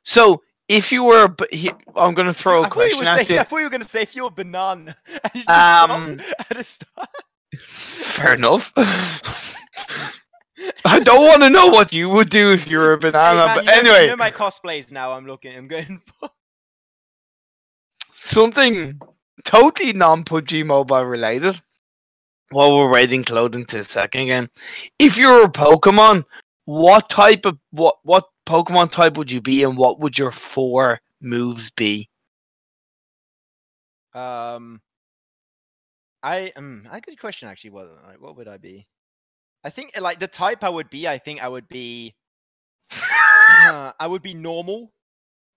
So if you were, I'm gonna throw a question at you. I thought you were gonna say if you're a banana. And you just stopped at the start. Fair enough. I don't want to know what you would do if you were a banana, Hey, man, but anyway. You know my cosplays now. I'm going for Something totally non-PUBG Mobile related. While we're waiting clothing to a second again. If you're a Pokemon, what Pokemon type would you be, and what would your 4 moves be? I good question actually. What would I be? I think like the type I would be. I think I would be. I would be normal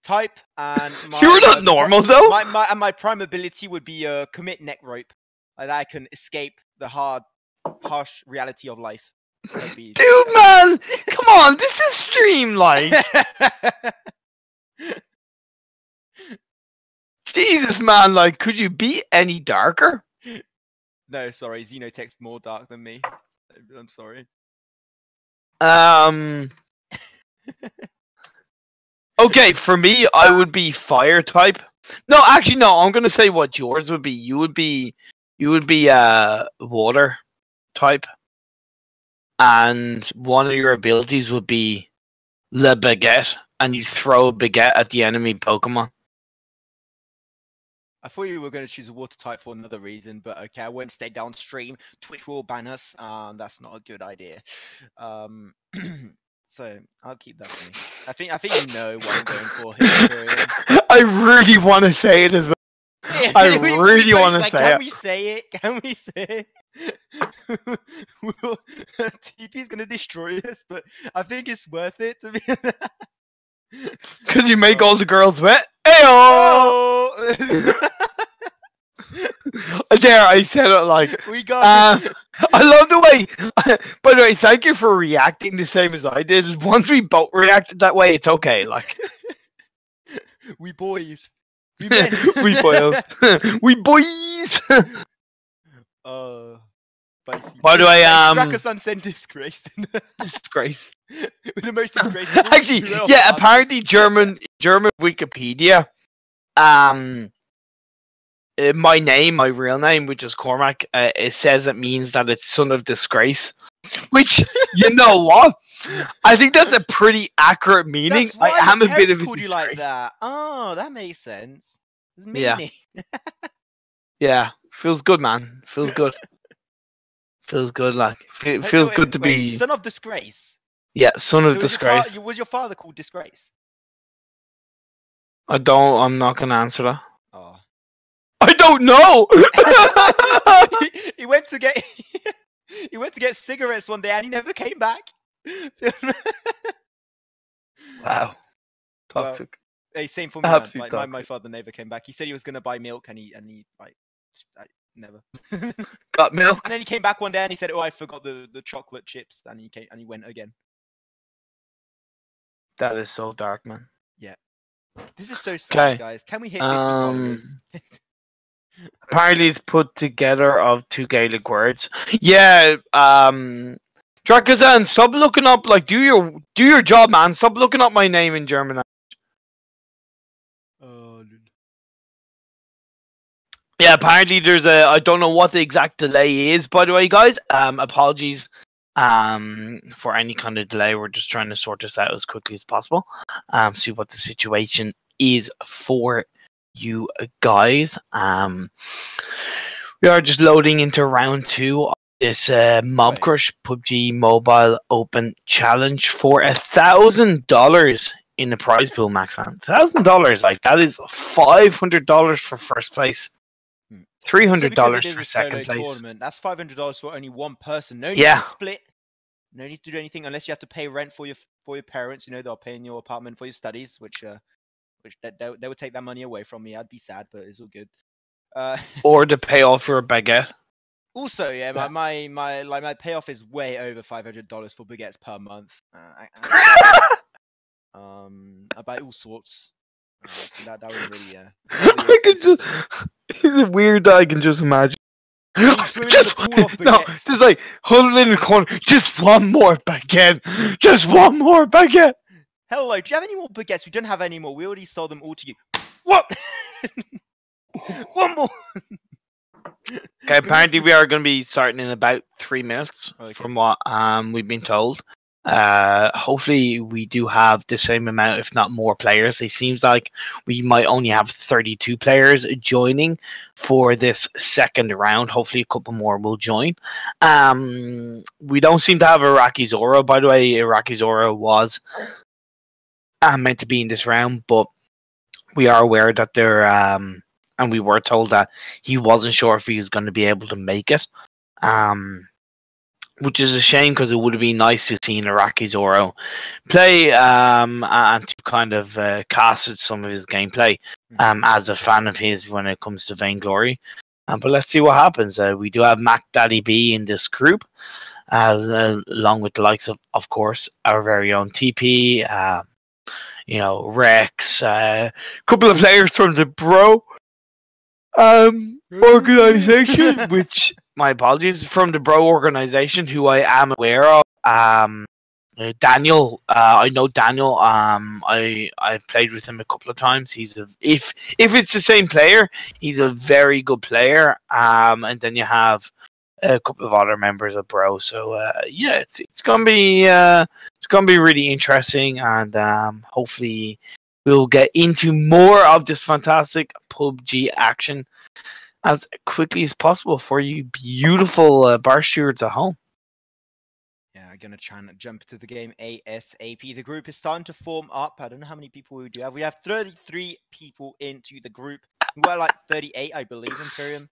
type, and you're not normal though. My prime ability would be commit neck rope. Like that I can escape the harsh reality of life. Dude, man, come on, this is streamlined. Jesus, man, like, could you be any darker? No, sorry, Xenotech's more dark than me. I'm sorry. Okay, for me, I would be fire type. No, actually, no. I'm gonna say what yours would be. You would be water type, and one of your abilities would be Le Baguette, and you throw a baguette at the enemy Pokemon. I thought you were going to choose a water type for another reason, but okay, I won't stay downstream. Twitch will ban us. That's not a good idea. So I'll keep that for me. I think you know what I'm going for here. I really want to say it as well. Yeah, I really want to say it. Can we say it? Can we say it? TP's going to destroy us, but I think it's worth it to be. Because you make all the girls wet. Ayo! There, I said it like. We got I love the way. By the way, thank you for reacting the same as I did. Once we both reacted that way, it's okay. Like, we boys. We men. We boys. We boys. By the way, Strakasan sent disgrace. Disgrace. The most disgrace. Actually, yeah. Apparently, German Wikipedia. My name, my real name, which is Cormac, it says it means that it's son of disgrace. Which, you know what? I think that's a pretty accurate meaning. That's why I am a bit of a called you like that. Oh, that makes sense. It's meaning. Yeah. Feels good, man. Feels good. Feels good, like. Feels good to be... Son of disgrace? Yeah, son of disgrace. Was your father called Disgrace? I'm not going to answer that. Oh. I don't know! He went to get cigarettes one day and he never came back. Wow. Toxic. Well, hey, same for me, man. Like, my father never came back. He said he was gonna buy milk and he like never got milk. And then he came back one day and he said, "Oh, I forgot the chocolate chips," and he went again. That is so dark, man. Yeah. This is so sad, guys. Can we hit 50 followers? Apparently it's put together of 2 Gaelic words. Yeah, Drakazan, stop looking up, like, do your job, man. Stop looking up my name in German. Yeah, apparently there's I don't know what the exact delay is, by the way, guys. Apologies for any kind of delay. We're just trying to sort this out as quickly as possible. See what the situation is for you guys. We are just loading into round 2 of this Mobcrush PUBG Mobile Open Challenge for $1,000 in the prize pool, Maxman. $1,000, like, that is $500 for first place. $300 for second place. Tournament. That's $500 for only one person. No need to split. No need to do anything unless you have to pay rent for your parents. You know, they'll pay in your apartment for your studies, which they would take that money away from me. I'd be sad, but it's all good. Or to pay off your baguette. Also, yeah, my payoff is way over $500 for baguettes per month. I buy all sorts. So that would really, I can just. Is it weird that I can just imagine Just no, just like hold it in the corner. Just one more baguette. Just one more baguette. Hello, do you have any more baguettes? We don't have any more. We already sold them all to you. What? One more. Okay, apparently we are going to be starting in about 3 minutes, from what we've been told. Hopefully we do have the same amount, if not more players. It seems like we might only have 32 players joining for this second round. Hopefully a couple more will join. We don't seem to have Iraqi Zoro. By the way, Iraqi Zoro was meant to be in this round, but we are aware that they're and we were told that he wasn't sure if he was going to be able to make it, which is a shame because it would have been nice to see Iraqi Zoro play and to kind of casted some of his gameplay as a fan of his when it comes to Vainglory. But let's see what happens. We do have Mac Daddy B in this group, along with the likes of course, our very own TP, Rex, a couple of players from the Bro organization, which, my apologies, from the Bro organization, who I am aware of. Daniel, I know Daniel. I've played with him a couple of times. If it's the same player, he's a very good player. And then you have a couple of other members of Bro. So yeah, it's gonna be really interesting, and hopefully we'll get into more of this fantastic PUBG action as quickly as possible for you beautiful bar stewards at home. Yeah, I'm going to try and jump to the game ASAP. The group is starting to form up. I don't know how many people we do have. We have 33 people into the group. We're like 38, I believe, ImPERium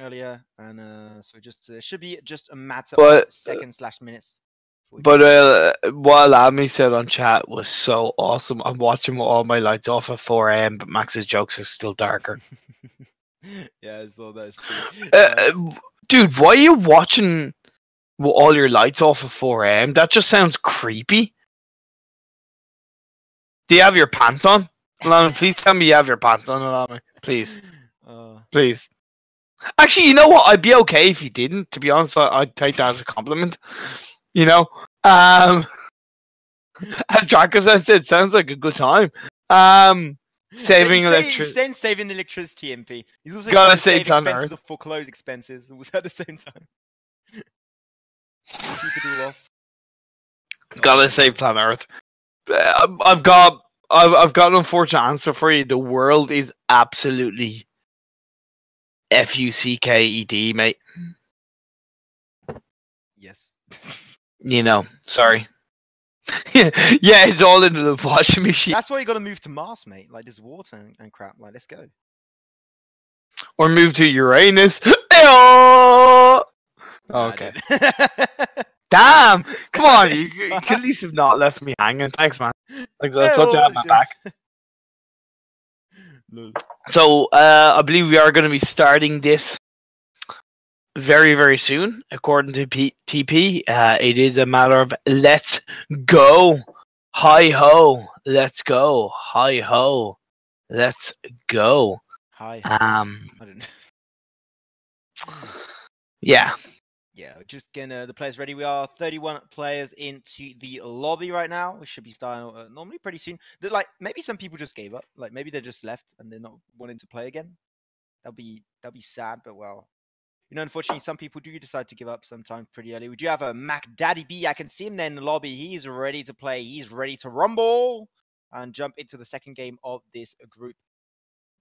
earlier. And so just should be just a matter of seconds/minutes. But what Alami said on chat was so awesome. I'm watching with all my lights off at 4 AM, but Max's jokes are still darker. Yeah, I saw that. Nice. Dude, why are you watching with all your lights off at 4 AM? That just sounds creepy. Do you have your pants on? Alami, please tell me you have your pants on, Alami. Please. Please. Actually, you know what? I'd be okay if you didn't. To be honest, I'd take that as a compliment. You know, as Dracos said, sounds like a good time. Saving electricity. He's saying saving electricity, MP. He's also gotta save expenses for clothes expenses. Also at the same time. Keep it all off. Gotta save Planet Earth. I've got an unfortunate answer for you. The world is absolutely fucked, mate. Yes. Sorry. Yeah, it's all in the washing machine. That's why you gotta move to Mars, mate. Like, there's water and crap. Like, let's go. Or move to Uranus. Okay. Damn! Come on, you can at least have not left me hanging. Thanks, man. Thanks, I thought you had my back. So, I believe we are going to be starting this very, very soon, according to TP. It is a matter of let's go. Hi ho. Let's go. Hi ho. Let's go. Hi. I don't know. Yeah. Yeah, just getting the players ready. We are 31 players into the lobby right now. We should be starting normally pretty soon. Like, maybe some people just gave up. Like, maybe they just left and they're not wanting to play again. That'll be sad, but well. Unfortunately, some people do decide to give up sometimes pretty early. We do have a Mac Daddy B. I can see him there in the lobby. He's ready to play. He's ready to rumble and jump into the second game of this group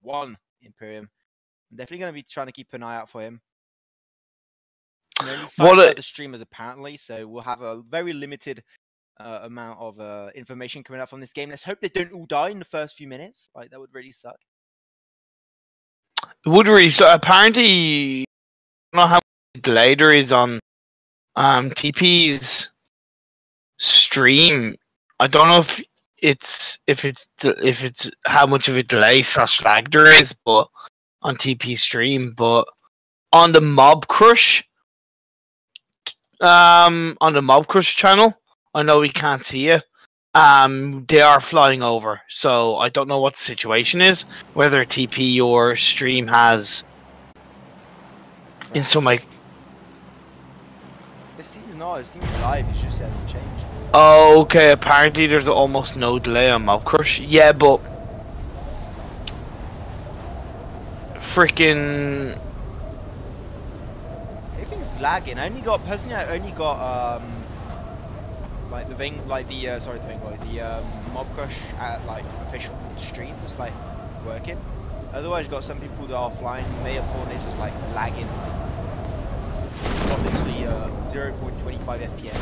1 ImPERium. I'm definitely going to be trying to keep an eye out for him. Only 5 other streamers apparently, so we'll have a very limited amount of information coming up from this game. Let's hope they don't all die in the first few minutes. Like, that would really suck. It would really suck. Apparently, I don't know how delay there is on TP's stream. I don't know if it's how much of a delay / lag there is, but on TP's stream, but on the Mobcrush. On the Mobcrush channel, I know we can't see it. They are flying over, so I don't know what the situation is. Whether TP or stream has in some way. It seems live. It's just hasn't changed. Oh, okay. Apparently, there's almost no delay on Mobcrush. Yeah, but freaking. Everything's lagging. I only got like the thing, like the Mobcrush at like official stream was like working. Otherwise, you got some people that are flying. ImPERium is like lagging. It's got literally 0.25 FPS.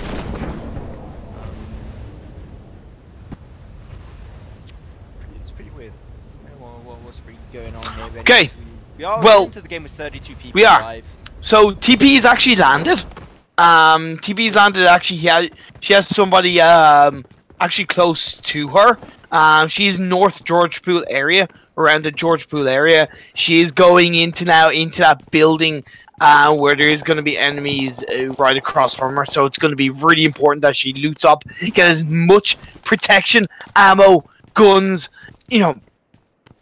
It's pretty weird. What's really going on here? Okay. We are well into the game with 32 people we are. live. So TP is actually landed. TP's landed. Actually, she has somebody actually close to her. She's North George Pool area, around the George Pool area. She is going into that building where there is going to be enemies right across from her. So it's going to be really important that she loots up, get as much protection, ammo, guns,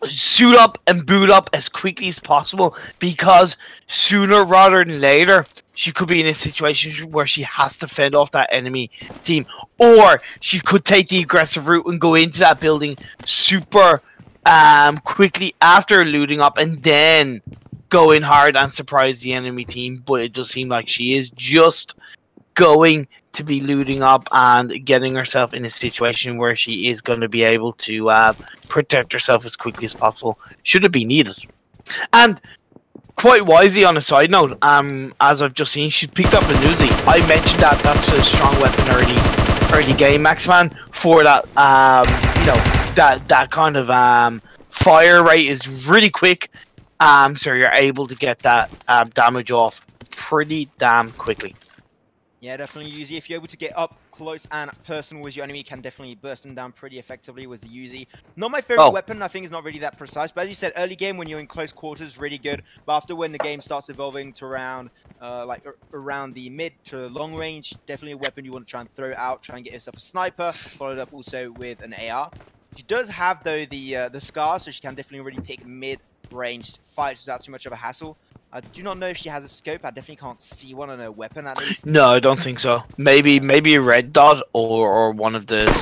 suit up and boot up as quickly as possible, because sooner rather than later she could be in a situation where she has to fend off that enemy team, or she could take the aggressive route and go into that building super quickly after looting up and then go in hard and surprise the enemy team. But it does seem like she is just going to be looting up and getting herself in a situation where she is going to be able to protect herself as quickly as possible, should it be needed. And quite wisely, on a side note, as I've just seen, she picked up a Uzi. I mentioned that's a strong weapon early game, Maxman, for that that kind of fire rate is really quick, so you're able to get that damage off pretty damn quickly. Yeah, definitely Uzi. If you're able to get up close and personal with your enemy, you can definitely burst them down pretty effectively with the Uzi. Not my favorite weapon. I think it's not really that precise. But as you said, early game when you're in close quarters, really good. But after when the game starts evolving to around the mid to long range, definitely a weapon you want to try and throw out. Try and get yourself a sniper, followed up also with an AR. She does have though the scar, so she can definitely really pick mid-range fights without too much of a hassle. I do not know if she has a scope. I definitely can't see one on her weapon at least. No, I don't think so. Maybe a red dot or one of the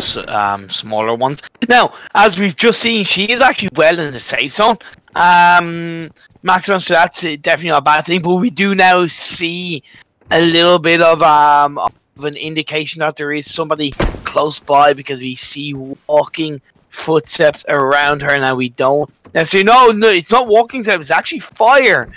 smaller ones. Now, as we've just seen, she is actually well in the safe zone. Maximum, so that's definitely not a bad thing. But we do now see a little bit of an indication that there is somebody close by, because we see walking footsteps around her. Now we don't. Now, so no, it's not walking steps. It's actually fire.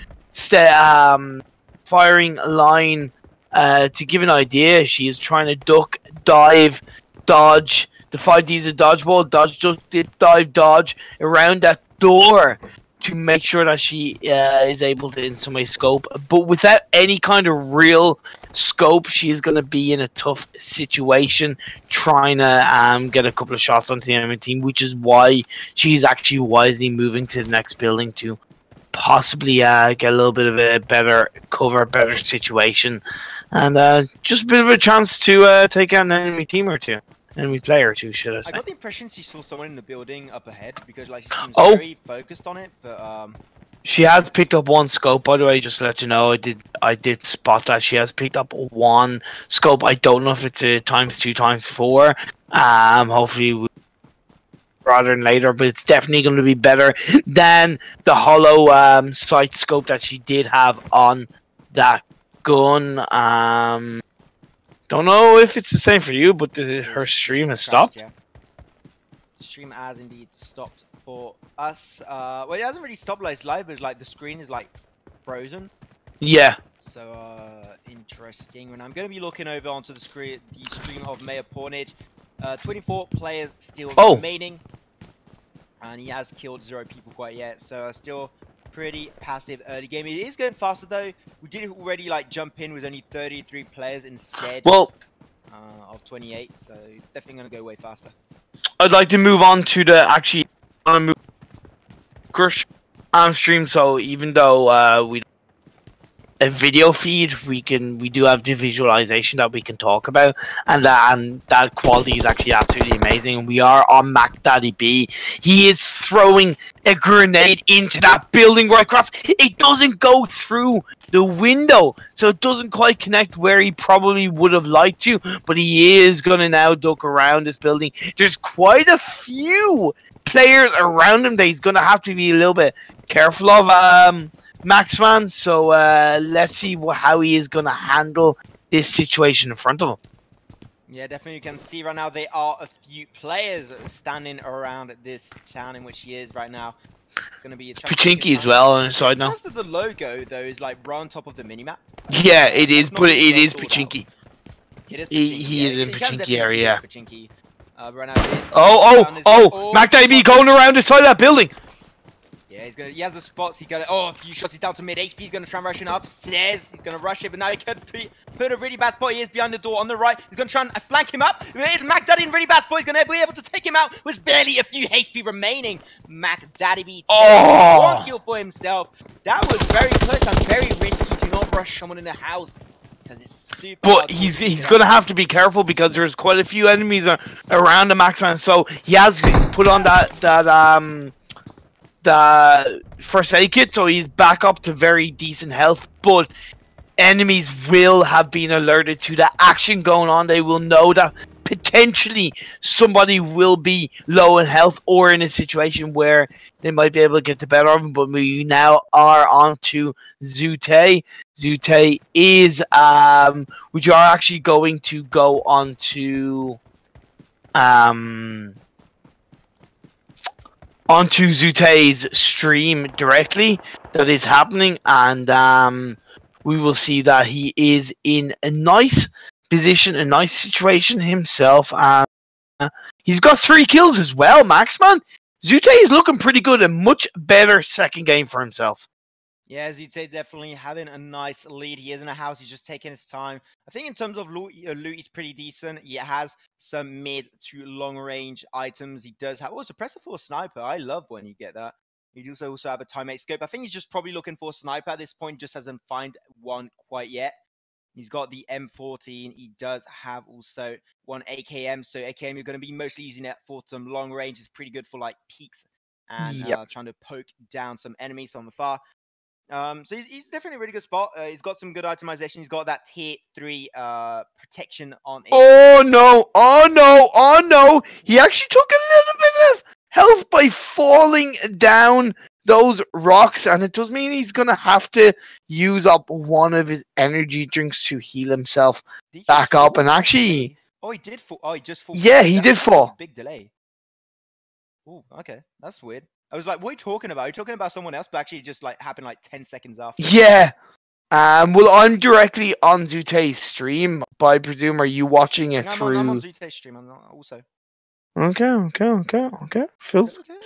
Firing line. To give an idea, she is trying to duck, dive, dodge. The 5Ds of dodgeball, dodge, duck, dip, dive, dodge around that door to make sure that she is able to in some way scope. But without any kind of real scope, she is going to be in a tough situation trying to get a couple of shots onto the enemy team, which is why she's actually wisely moving to the next building to possibly get a little bit of a better cover, better situation, and just a bit of a chance to take out an enemy team or two. Enemy player or two, should I say. I got the impression she saw someone in the building up ahead, because like she seems very focused on it, but she has picked up one scope, by the way, just to let you know. I did spot that she has picked up one scope. I don't know if it's a ×2, ×4. Hopefully rather than later, but it's definitely going to be better than the hollow sight scope that she did have on that gun. Don't know if it's the same for you, but her stream has stopped. Yeah. Stream has indeed stopped for us. Well, it hasn't really stopped like it's live, but it's like the screen is like frozen. Yeah. So interesting. And I'm going to be looking over onto the stream of ImPERium. 24 players still remaining, and he has killed 0 people quite yet. So still pretty passive early game. It is going faster though. We did already like jump in with only 33 players instead of 28. So definitely going to go way faster. I'd like to move on to the Mobcrush stream. So even though we a video feed, we do have the visualization that we can talk about, and that quality is actually absolutely amazing. And we are on Mac Daddy B. He is throwing a grenade into that building right across. It doesn't go through the window, so it doesn't quite connect where he probably would have liked to, but he is gonna now duck around this building. There's quite a few players around him that he's gonna have to be a little bit careful of, Maxman, so let's see how he is going to handle this situation in front of him. Yeah, definitely you can see right now there are a few players standing around this town in which he is right now. Going to be a Pachinki as well on the side now. It the logo though is like right on top of the minimap. Yeah, it is, but it is Pachinki. It is Pachinki. He is in Pachinki area. Pachinki. Right now, oh! Mac Davey going around the side of that building. Yeah, he has the spots. He got a few shots. He's down to mid HP. He's gonna try and rush him upstairs. He's gonna rush it, but now he could put a really bad spot. He is behind the door on the right. He's gonna try and flank him up. Mac Daddy in really bad spot. He's gonna be able to take him out. With barely a few HP remaining. Mac Daddy beats one kill for himself. That was very close and very risky to not rush someone in the house. It's super but he's gonna have to be careful because there's quite a few enemies around the Maxman. So he has put on the first aid kit, so he's back up to very decent health, but enemies will have been alerted to the action going on. They will know that potentially somebody will be low in health or in a situation where they might be able to get the better of him. But we now are on to Zute. Zute is which are actually going to go on to onto Zute's stream directly that is happening, and we will see that he is in a nice position, a nice situation himself. He's got 3 kills as well, Maxman. Zute is looking pretty good, a much better second game for himself. Yeah, Zute definitely having a nice lead. He is in a house. He's just taking his time. I think in terms of loot, he's pretty decent. He has some mid to long range items. He does have suppressor for a sniper. I love when you get that. He does also have a time-8 scope. I think he's just probably looking for a sniper at this point. Just hasn't found one quite yet. He's got the M14. He does have also one AKM. So AKM, you're going to be mostly using that for some long range. It's pretty good for like peaks and trying to poke down some enemies on the far. So he's definitely a really good spot. He's got some good itemization. He's got that tier 3 protection on. Oh no! Oh no! Oh no! He actually took a little bit of health by falling down those rocks, and it does mean he's gonna have to use up one of his energy drinks to heal himself back up. And actually, he did fall. Oh, he just fall. Yeah, he did fall. Big delay. Oh, okay, that's weird. I was like, what are you talking about? Are you talking about someone else? But actually, it just like happened like 10 seconds after. Yeah. Well, I'm directly on Zute's stream, but I presume are you watching it through? I'm on Zute's stream. I'm not also. Okay. Feels okay.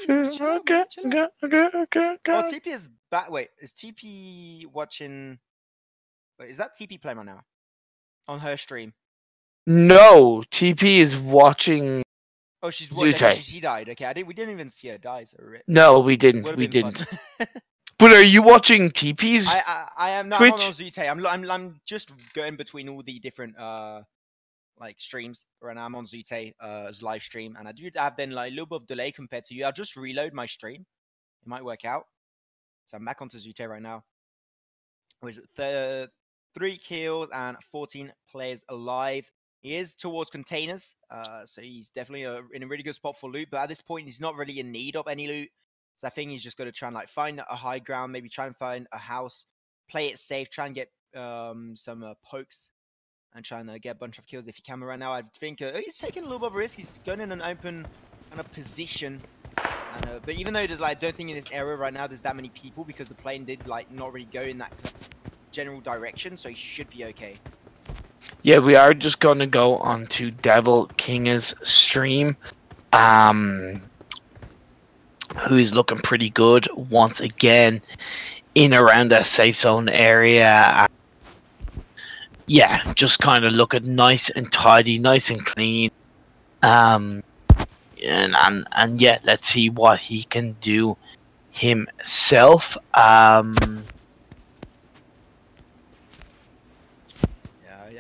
Oh, TP is back. Wait, is TP watching? Wait, is that TP playing right now? On her stream? No, TP is watching. Oh, she's watching. She died. Okay, we didn't even see her die. So no, we didn't. But are you watching TP's? I am not on Zute. I'm just going between all the different like streams right now. I'm on Zute's live stream, and I do have then like a little bit of delay compared to you. I'll just reload my stream. It might work out. So I'm back onto Zute right now. With 3 kills and 14 players alive. He is towards containers, so he's definitely in a really good spot for loot. But at this point, he's not really in need of any loot. So I think he's just going to try and like find a high ground, maybe try and find a house, play it safe, try and get some pokes, and try and get a bunch of kills if he can. Right now, I think he's taking a little bit of a risk. He's going in an open kind of position. And, but even though there's like, I don't think in this area right now there's that many people because the plane did like not really go in that general direction, so he should be okay. Yeah, we are just going to go on to Devil King's stream, who is looking pretty good once again in around that safe zone area. Yeah, just kind of looking nice and tidy, nice and clean. And yeah, let's see what he can do himself.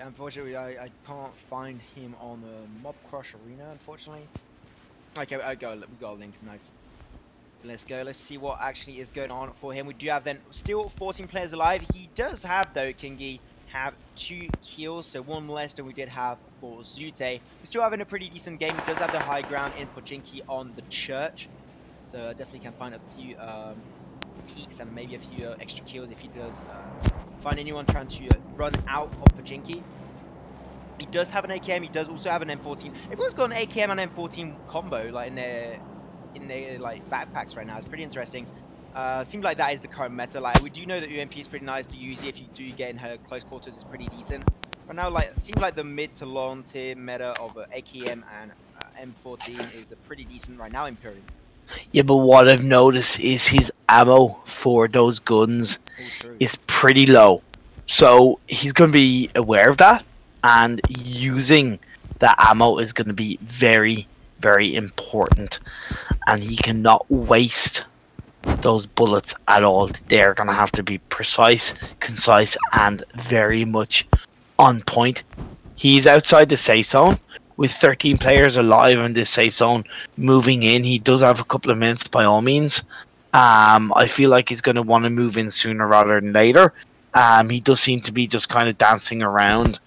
Yeah, unfortunately, I can't find him on the Mobcrush Arena, unfortunately. Okay, we got a link, nice. Let's go, let's see what actually is going on for him. We do have then still 14 players alive. He does have, though, Kingi, have 2 kills, so 1 less than we did have for Zute. We're still having a pretty decent game. He does have the high ground in Pochinki on the church, so definitely can find a few peaks and maybe a few extra kills if he does find anyone trying to run out of Pochinki. He does have an AKM, he does also have an M14. Everyone's got an AKM and M14 combo like in their like backpacks right now. It's pretty interesting. Seems like that is the current meta. Like we do know that UMP is pretty nice to use if you do get in her close quarters. It's pretty decent. But now, like, it seems like the mid to long tier meta of AKM and M14 is pretty decent right now. ImPERium. Yeah, but what I've noticed is his ammo for those guns is pretty low. So he's going to be aware of that, and using that ammo is going to be very, very important. And he cannot waste those bullets at all. They're going to have to be precise, concise, and very much on point. He's outside the safe zone with 13 players alive in this safe zone moving in. He does have a couple of minutes by all means. I feel like he's going to want to move in sooner rather than later. He does seem to be just kind of dancing around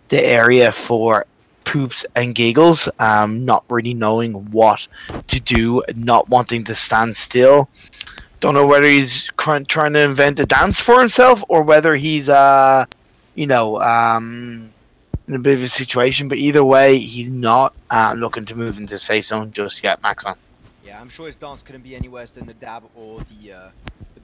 the area for poops and giggles, not really knowing what to do, not wanting to stand still. Don't know whether he's trying to invent a dance for himself or whether he's in a bit of a situation, but either way, he's not looking to move into the safe zone just yet, Maxman. Yeah, I'm sure his dance couldn't be any worse than the dab or the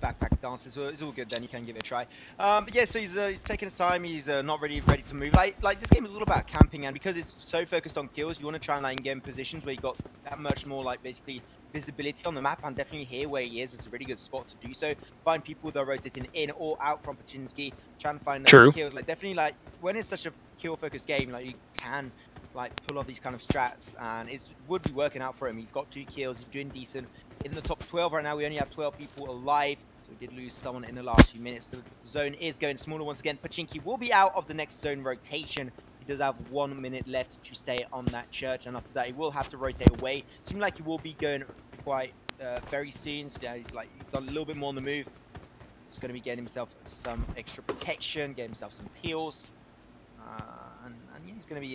backpack dance. So it's all good then, you can give it a try. But yeah, so he's taking his time, he's not really ready to move. Like this game is all about camping, and because it's so focused on kills, you want to try and like get in positions where you got that much more like basically visibility on the map, and definitely here where he is a really good spot to do so. Find people that are rotating in or out from Pochinki, trying to find those kills. Like definitely like when it's such a kill focused game, like you can like pull off these kind of strats, and it would be working out for him. He's got 2 kills, he's doing decent. In the top 12 right now, we only have 12 people alive, so we did lose someone in the last few minutes. The zone is going smaller once again. Pochinki will be out of the next zone rotation. He does have 1 minute left to stay on that church, and after that he will have to rotate away. Seems like he will be going quite very soon, so yeah, like he's a little bit more on the move. He's going to be getting himself some extra protection, getting himself some peels, and yeah, he's going to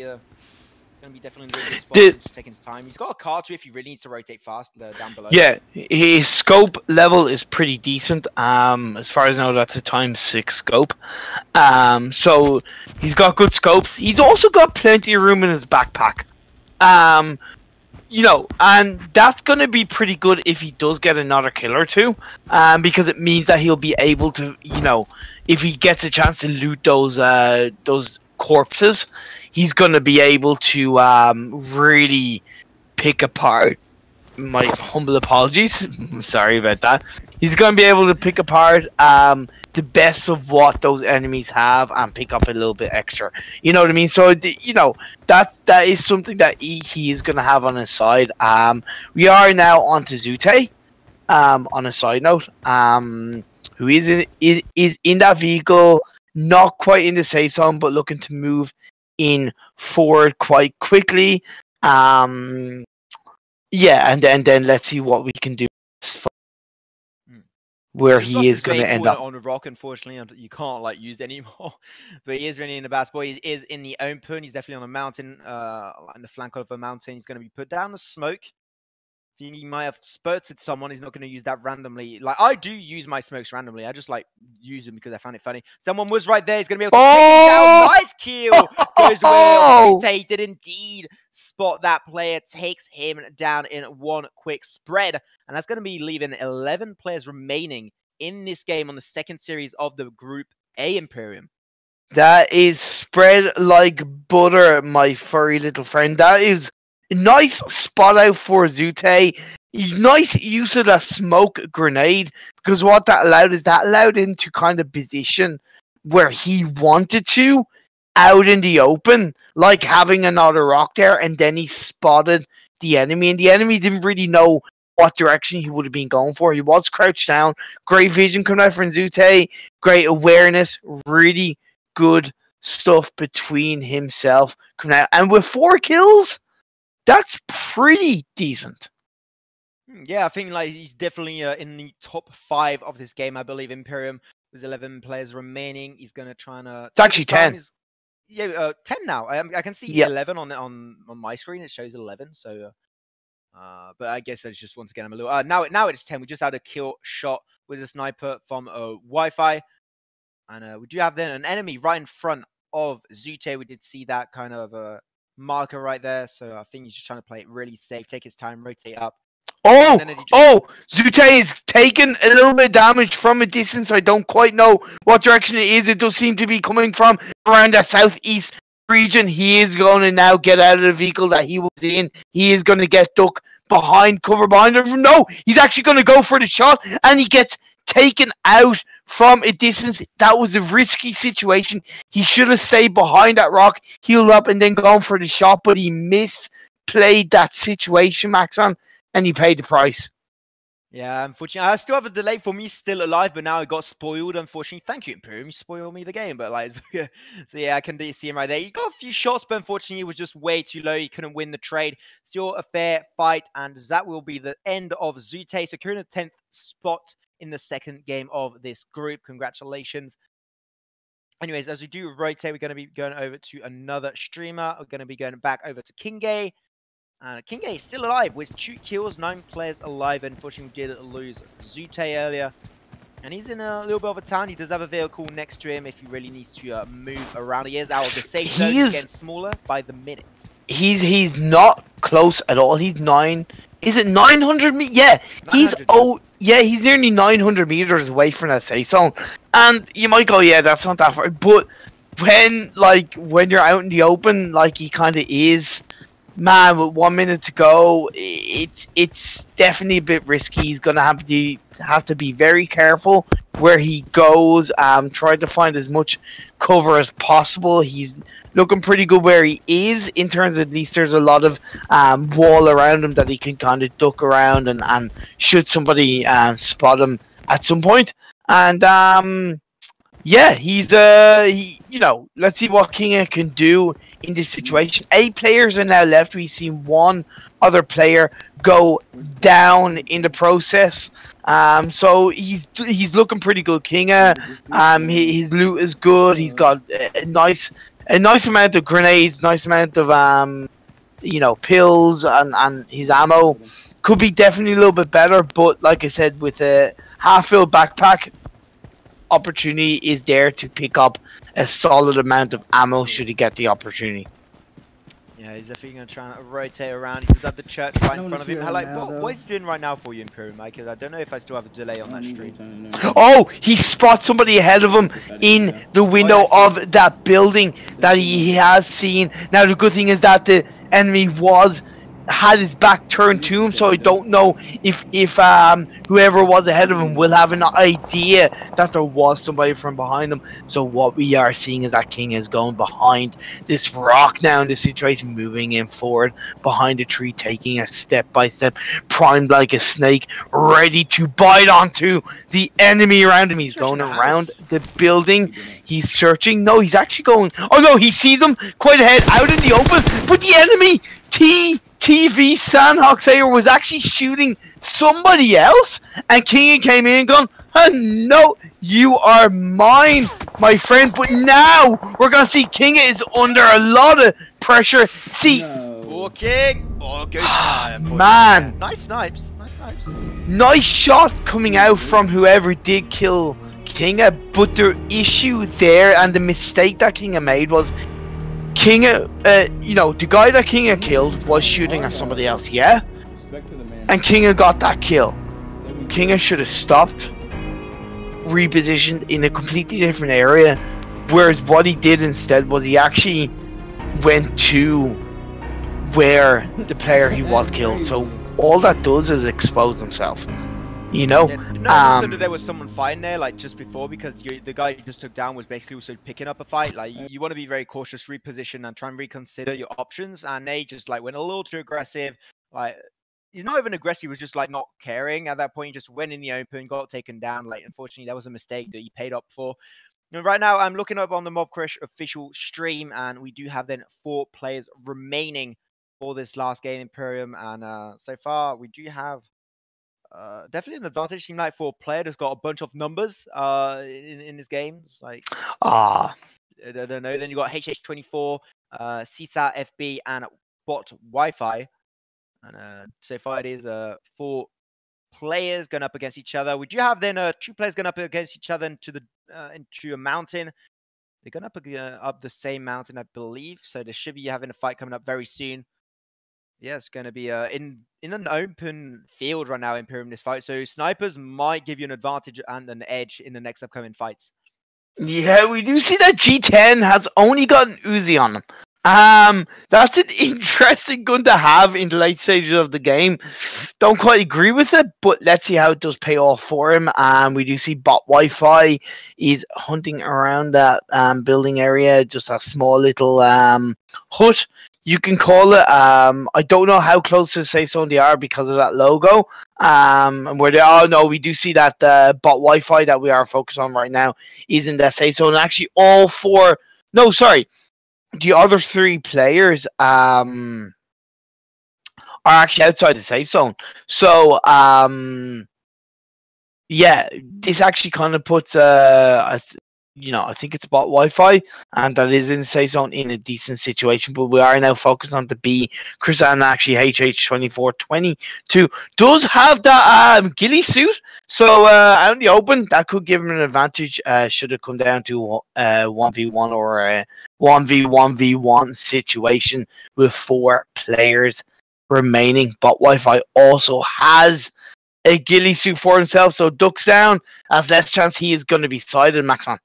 be definitely in a really good spot. Just taking his time. He's got a car too if he really needs to rotate fast down below. Yeah, his scope level is pretty decent. As far as I know, that's a ×6 scope. So he's got good scopes. He's also got plenty of room in his backpack. You know, and that's going to be pretty good if he does get another kill or two, because it means that he'll be able to, you know, if he gets a chance to loot those corpses, he's going to be able to really pick apart. My humble apologies. Sorry about that. He's going to be able to pick apart the best of what those enemies have and pick up a little bit extra. You know what I mean? So, you know, that is something that he is going to have on his side. We are now on to Zute, on a side note, who is in that vehicle, not quite in the safe zone, but looking to move in forward quite quickly. Yeah, and then let's see what we can do where he is going to end up on a rock. Unfortunately, you can't like use it anymore. But he is running in the basketball. He is in the open. He's definitely on a mountain, in the flank of a mountain. He's going to be put down the smoke. He might have spurted someone. He's not going to use that randomly. Like I do use my smokes randomly. I just like use them because I found it funny. Someone was right there. He's going to be able to take him down. Nice kill. Goes away. Did indeed spot that player. Takes him down in one quick spread. And that's going to be leaving 11 players remaining in this game on the second series of the Group A ImPERium. That is spread like butter, my furry little friend. That is nice spot out for Zute. Nice use of that smoke grenade, because what that allowed him to kind of position where he wanted to out in the open, like having another rock there, and then he spotted the enemy, and the enemy didn't really know what direction he would have been going for. He was crouched down. Great vision coming out from Zute. Great awareness. Really good stuff between himself coming out. And with 4 kills, that's pretty decent. Yeah, I think like he's definitely in the top 5 of this game. I believe ImPERium with 11 players remaining. He's gonna try and. It's actually 10. Yeah, 10 now. I can see 11 on my screen. It shows 11. So, but I guess that's just once again I'm a little. Now it's 10. We just had a kill shot with a sniper from Wi-Fi, and we do have then an enemy right in front of Zute. We did see that kind of marker right there. So I think he's just trying to play it really safe, take his time, rotate up. Zute is taking a little bit of damage from a distance. I don't quite know what direction it is. It does seem to be coming from around the southeast region. He is going to now get out of the vehicle that he was in. He is going to get ducked behind cover behind him. No, he's actually going to go for the shot, and he gets taken out from a distance. That was a risky situation. He should have stayed behind that rock, healed up, and then gone for the shot, but he misplayed that situation, Maxon. And he paid the price. Yeah, unfortunately, I still have a delay for me still alive, but now I got spoiled, unfortunately. Thank you, ImPERium. You spoiled me the game, but like, so yeah, I can see him right there. He got a few shots, but unfortunately, he was just way too low. He couldn't win the trade. Still a fair fight, and that will be the end of Zute, securing the 10th spot in the second game of this group. Congratulations. Anyways, as we do rotate, we're going to be going over to another streamer. We're going to be going back over to Kingay. Kingay is still alive with 2 kills, 9 players alive. Unfortunately, we did lose Zute earlier. And he's in a little bit of a town. He does have a vehicle next to him if he really needs to move around. He is out of the safe zone. He's getting smaller by the minute. He's not close at all. He's 9. Is it 900 meters? Yeah, he's nearly 900 meters away from that safe zone. And you might go, yeah, that's not that far. But when you're out in the open, like he kind of is. Man, with 1 minute to go, it's definitely a bit risky. He's gonna have to be very careful where he goes. Try to find as much cover as possible. He's looking pretty good where he is in terms of, at least there's a lot of wall around him that he can kind of duck around and should somebody spot him at some point. And yeah, he's let's see what Kinga can do in this situation. 8 players are now left. We've seen 1 other player go down in the process. So he's looking pretty good, Kinga. His loot is good. He's got a nice amount of grenades, nice amount of pills, and his ammo could be definitely a little bit better. But like I said, with a half-filled backpack, opportunity is there to pick up a solid amount of ammo should he get the opportunity. Yeah, he's definitely going to try and rotate around. He does have the church right in front of him. What is he doing right now for you, ImPERium, Mike? Because I don't know if I still have a delay on that stream. Oh, he spots somebody ahead of him in the window of that building that he has seen. Now, the good thing is that the enemy had his back turned to him, so I don't know if whoever was ahead of him will have an idea that there was somebody from behind him. So what we are seeing is that King is going behind this rock now in this situation, moving in forward behind a tree, taking a step by step, primed like a snake, ready to bite onto the enemy around him. He's going around the building. He's searching. No, he's actually going. Oh no, he sees them quite ahead, out in the open. But the enemy TV Sandhawk Sayer was actually shooting somebody else, and Kinga came in and gone, oh, no, you are mine, my friend. But now we're gonna see Kinga is under a lot of pressure. See, King. Oh, goes man, nice snipes. Nice shot coming out from whoever did kill Kinga. But the issue there and the mistake that Kinga made was, Kinga, the guy that Kinga killed was shooting at somebody else, yeah? And Kinga got that kill. Kinga should have stopped, repositioned in a completely different area, whereas what he did instead was he actually went to where the player he was killed. So all that does is expose himself. You know, that there was someone fighting there like just before, because the guy you just took down was basically also picking up a fight. Like you want to be very cautious, reposition, and try and reconsider your options. And they just like went a little too aggressive. Like he's not even aggressive; he was just like not caring at that point. He just went in the open, got taken down. Like unfortunately, that was a mistake that he paid up for. Right now, I'm looking up on the Mobcrush official stream, and we do have then 4 players remaining for this last game, ImPERium, and so far we do have definitely an advantage. Seems like for a player that's got a bunch of numbers in his games. Like, I don't know. Then you got HH24, CSAT, FB, and Bot Wi-Fi, and so far it is 4 players going up against each other. We do have then 2 players going up against each other into a mountain. They're going up the same mountain, I believe. So they should be having a fight coming up very soon. Yeah, it's going to be in an open field right now, ImPERium, this fight. So snipers might give you an advantage and an edge in the next upcoming fights. Yeah, we do see that G10 has only got an Uzi on him. That's an interesting gun to have in the late stages of the game. Don't quite agree with it, but let's see how it does pay off for him. We do see Bot Wi-Fi is hunting around that building area, just a small little hut, you can call it. I don't know how close to the safe zone they are because of that logo. And where they are, no, we do see that Bot Wi-Fi that we are focused on right now is in that safe zone. Actually, all 4, no, sorry. The other 3 players are actually outside the safe zone. So, yeah, this actually kind of puts, I think it's Bot Wi-Fi, and that is in the safe zone in a decent situation. But we are now focused on the B. Chris and actually HH2422 does have that ghillie suit. So out in the open, that could give him an advantage should it come down to 1v1 or a 1v1v1 situation with 4 players remaining. Bot Wi-Fi also has a ghillie suit for himself, so ducks down, has less chance he is going to be sighted, Maxman.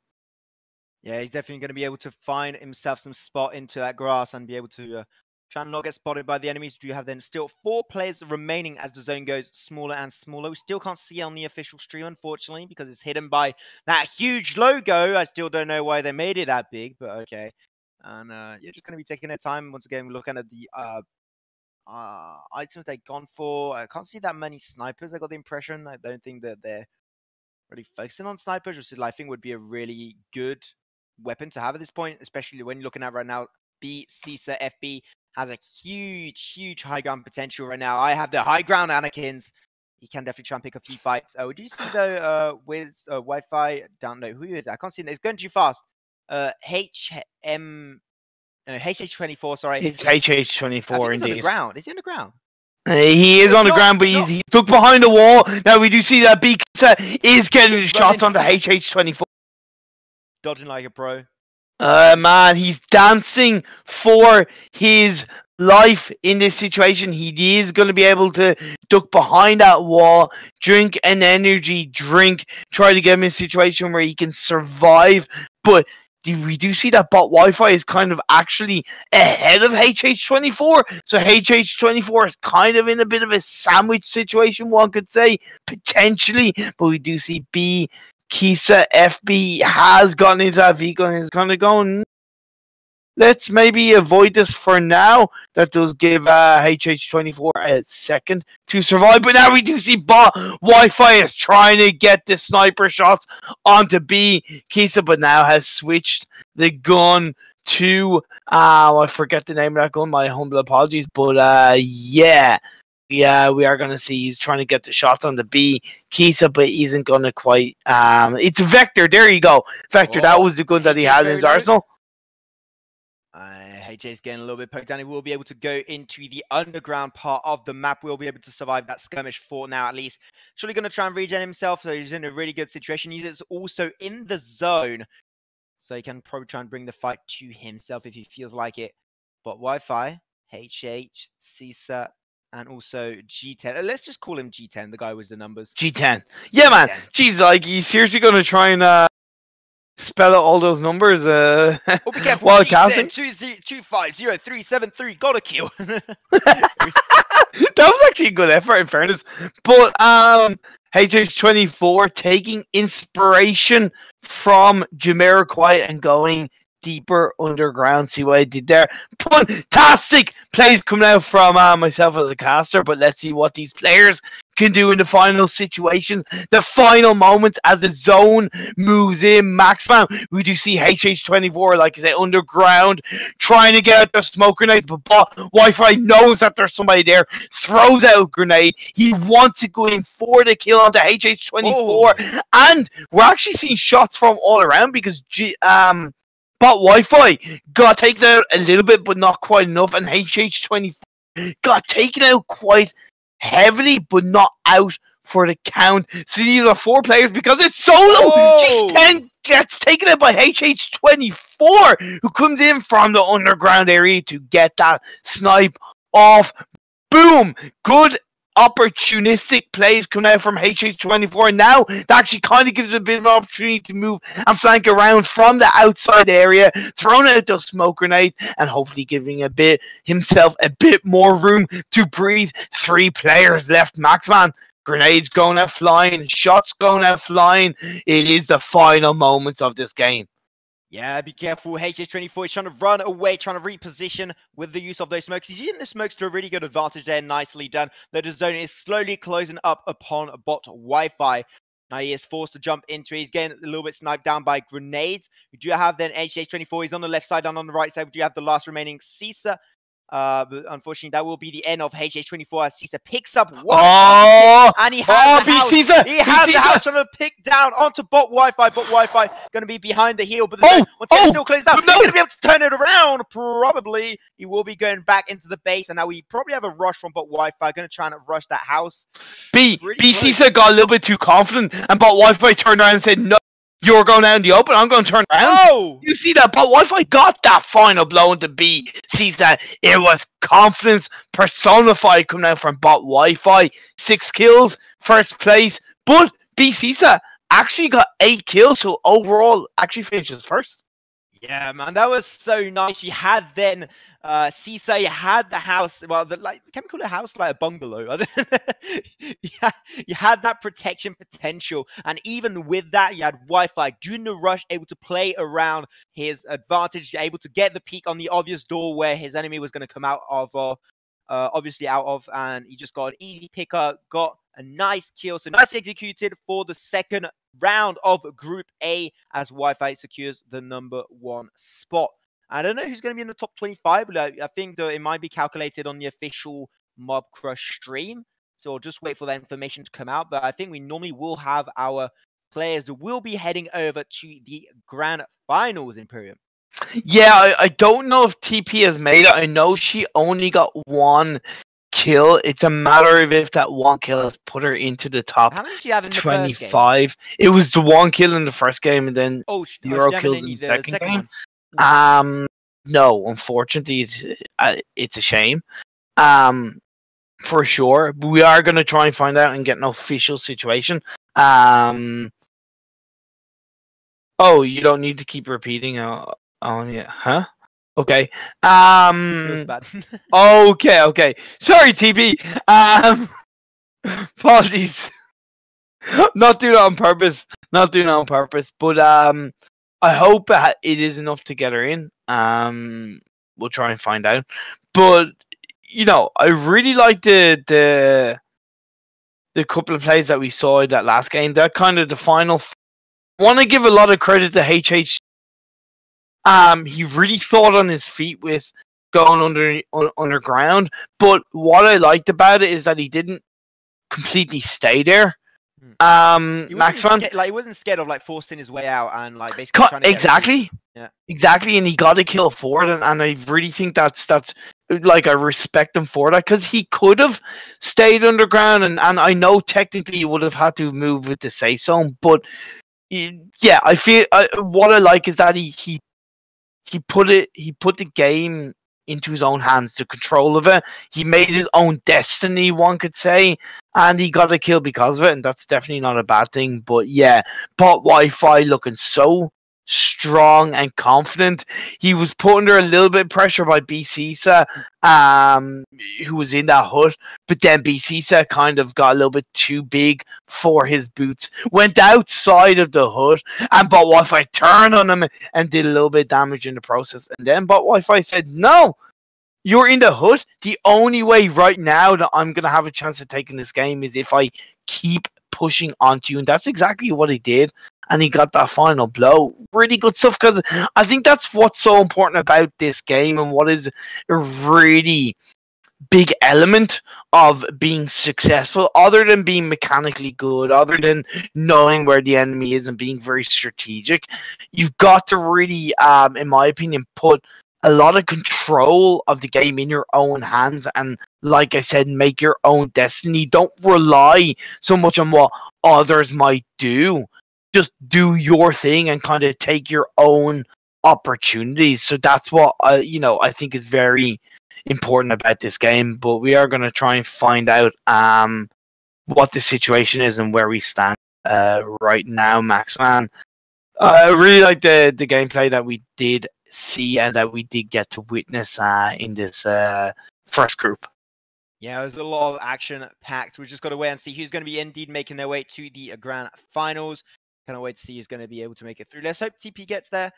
Yeah, he's definitely going to be able to find himself some spot into that grass and be able to try and not get spotted by the enemies. Do you have then still 4 players remaining as the zone goes smaller and smaller? We still can't see on the official stream, unfortunately, because it's hidden by that huge logo. I still don't know why they made it that big, but okay. And you're just going to be taking their time. Once again, we're looking at the items they've gone for. I can't see that many snipers. I got the impression. I don't think that they're really focusing on snipers, which I think would be a really good weapon to have at this point, especially when you're looking at right now. B, CISA, FB has a huge high ground potential right now. I have the high ground Anakins. He can definitely try and pick a few fights. Would you see though with Wi-Fi? Don't know who is it. I can't see it. It's going too fast. HH24. Sorry, it's HH24 indeed. On the ground. Is he on the ground? He is on the ground, but he's stuck behind the wall. Now we do see that B is getting the shots on the HH24. Dodging like a pro. Man, he's dancing for his life in this situation. He is going to be able to duck behind that wall, drink an energy drink, try to get him in a situation where he can survive. But we do see that Bot Wi-Fi is kind of actually ahead of HH24. So HH24 is kind of in a bit of a sandwich situation, one could say, potentially. But we do see B, Kisa, FB has gotten into that vehicle and is kind of going, let's maybe avoid this for now. That does give HH24 a second to survive. But now we do see Bot Wi-Fi is trying to get the sniper shots onto B. Kisa, but now has switched the gun to, I forget the name of that gun, my humble apologies. But yeah, we are going to see he's trying to get the shots on the B. Kisa, but he isn't going to quite. It's Vector. There you go. Vector, that was the gun that he had in his arsenal. HJ's getting a little bit poked down. He will be able to go into the underground part of the map. We'll be able to survive that skirmish for now, at least. Surely going to try and regen himself, so he's in a really good situation. He is also in the zone, so he can probably try and bring the fight to himself if he feels like it. But Wi-Fi, HH, CISA, and also G10. Let's just call him G10. The guy with the numbers. G10. Yeah, man. Jeez, like, he's seriously going to try and spell out all those numbers be careful. while casting. 2503773. Got a kill. That was actually a good effort, in fairness. But HH24 taking inspiration from Jamiroquai and going deeper underground. See what I did there? Fantastic plays coming out from myself as a caster, but let's see what these players can do in the final situations, the final moments as the zone moves in. Maxman, we do see HH24, like I say, underground, trying to get out their smoke grenades, but Wi-Fi knows that there's somebody there, throws out a grenade. He wants to go in for the kill onto HH24, and we're actually seeing shots from all around because Bot Wi-Fi got taken out a little bit, but not quite enough, and HH24 got taken out quite heavily, but not out for the count. So these are 4 players because it's solo. G10 gets taken out by HH24, who comes in from the underground area to get that snipe off. Boom! Good opportunistic plays coming out from HH24. Now that actually kind of gives a bit of an opportunity to move and flank around from the outside area, throwing out those smoke grenades and hopefully giving himself a bit more room to breathe. 3 players left. Maxman, grenades going out flying, shots going out flying. It is the final moments of this game. Yeah, be careful. HH24 is trying to run away, trying to reposition with the use of those smokes. He's using the smokes to a really good advantage there. Nicely done. The zone is slowly closing up upon bot Wi-Fi. Now he is forced to jump into it. He's getting a little bit sniped down by grenades. We do have then HH24. He's on the left side and on the right side. We do have the last remaining Caesar. But unfortunately, that will be the end of HH24 as Caesar picks up one. And he has the house. He has the house trying to pick down onto bot Wi-Fi. Bot Wi-Fi going to be behind the heel, but the zone, once it's still closed up, he's going to be able to turn it around. Probably he will be going back into the base, and now we probably have a rush from bot Wi-Fi. Going to try and rush that house. Caesar got a little bit too confident, and bot Wi-Fi turned around and said, "No, you're going out in the open. I'm going to turn around." Oh! You see that? But Wi-Fi got that final blow into B. Sees that it was confidence personified coming out from bot Wi-Fi. 6 kills, first place. But B Caesar actually got 8 kills, so overall actually finishes first. Yeah, man, that was so nice. You had then Caesar, you had the house. Well, can we call it a house? Like a bungalow. You had that protection potential, and even with that, you had Wi-Fi doing the rush, able to play around his advantage, able to get the peek on the obvious door where his enemy was going to come out of, obviously out of, and he just got an easy picker, got a nice kill. So nicely executed for the second round of Group A as Wi-Fi secures the #1 spot. I don't know who's going to be in the top 25. But I think it might be calculated on the official Mobcrush stream. So I'll just wait for that information to come out. But I think we normally will have our players that will be heading over to the grand finals, ImPERium. Yeah, I don't know if TP has made it. I know she only got 1 kill. It's a matter of if that 1 kill has put her into the top. How many did you have in the 25. First game? It was the 1 kill in the first game, and then 0 kills in the second game. No, unfortunately, it's a shame. For sure, but we are going to try and find out and get an official situation. Oh, you don't need to keep repeating on it, huh? Okay. Feels bad. Okay. Sorry, TP. Apologies. Not doing it on purpose. But I hope it is enough to get her in. We'll try and find out. But you know, I really like the couple of plays that we saw in that last game. That kind of the final. I want to give a lot of credit to HH. He really thought on his feet with going underground. But what I liked about it is that he didn't completely stay there. Maxman, he wasn't scared of like forcing his way out and like basically trying to exactly, and he got a kill for it, and I really think that's like I respect him for that because he could have stayed underground, and I know technically he would have had to move with the safe zone, but yeah, I feel what I like is that he put the game into his own hands, the control of it. He made his own destiny, one could say, and he got a kill because of it, and that's definitely not a bad thing. But yeah, bot Wi-Fi looking so strong and confident. He was put under a little bit of pressure by BCisa, who was in that hut, but then BCisa kind of got a little bit too big for his boots, went outside of the hut, and bot Wi-Fi turned on him and did a little bit of damage in the process. And then bot Wi-Fi said, "No, you're in the hood. The only way right now that I'm gonna have a chance of taking this game is if I keep pushing onto you, and that's exactly what he did. And he got that final blow. Really good stuff, because I think that's what's so important about this game, and what is a really big element of being successful, other than being mechanically good, other than knowing where the enemy is and being very strategic. You've got to really, in my opinion, put a lot of control of the game in your own hands, and like I said, make your own destiny. Don't rely so much on what others might do. Just do your thing and kind of take your own opportunities. So that's what I think is very important about this game. But we are going to try and find out what the situation is and where we stand right now, Maxman. I really like the gameplay that we did see and that we did get to witness in this first group. Yeah, there's a lot of action packed. We've just got to wait and see who's going to be indeed making their way to the grand finals. Cannot wait to see who's going to be able to make it through. Let's hope TP gets there.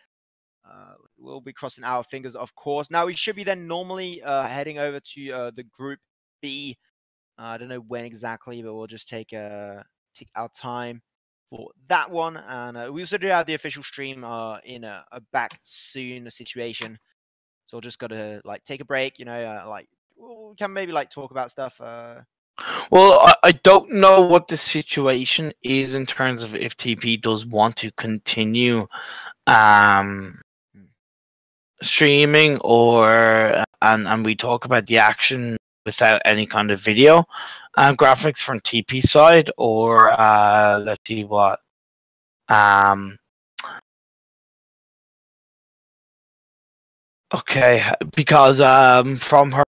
We'll be crossing our fingers, of course. Now, we should be then normally heading over to the Group B. I don't know when exactly, but we'll just take our time for that one. And we also do have the official stream in a back soon situation. So we'll just got to take a break, we can maybe talk about stuff. Well, I don't know what the situation is in terms of if TP does want to continue streaming, or and we talk about the action without any kind of video graphics from TP side, or let's see what okay, because from her,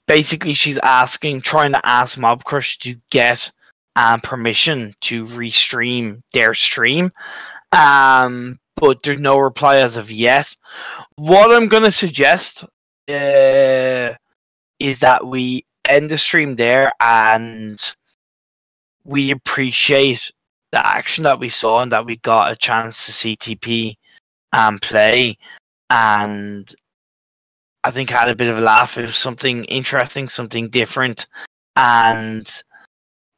basically she's trying to ask Mobcrush to get permission to restream their stream, but there's no reply as of yet. What I'm gonna suggest is that we end the stream there, and we appreciate the action that we saw and that we got a chance to see TP play, and I think had a bit of a laugh. It was something interesting, something different, and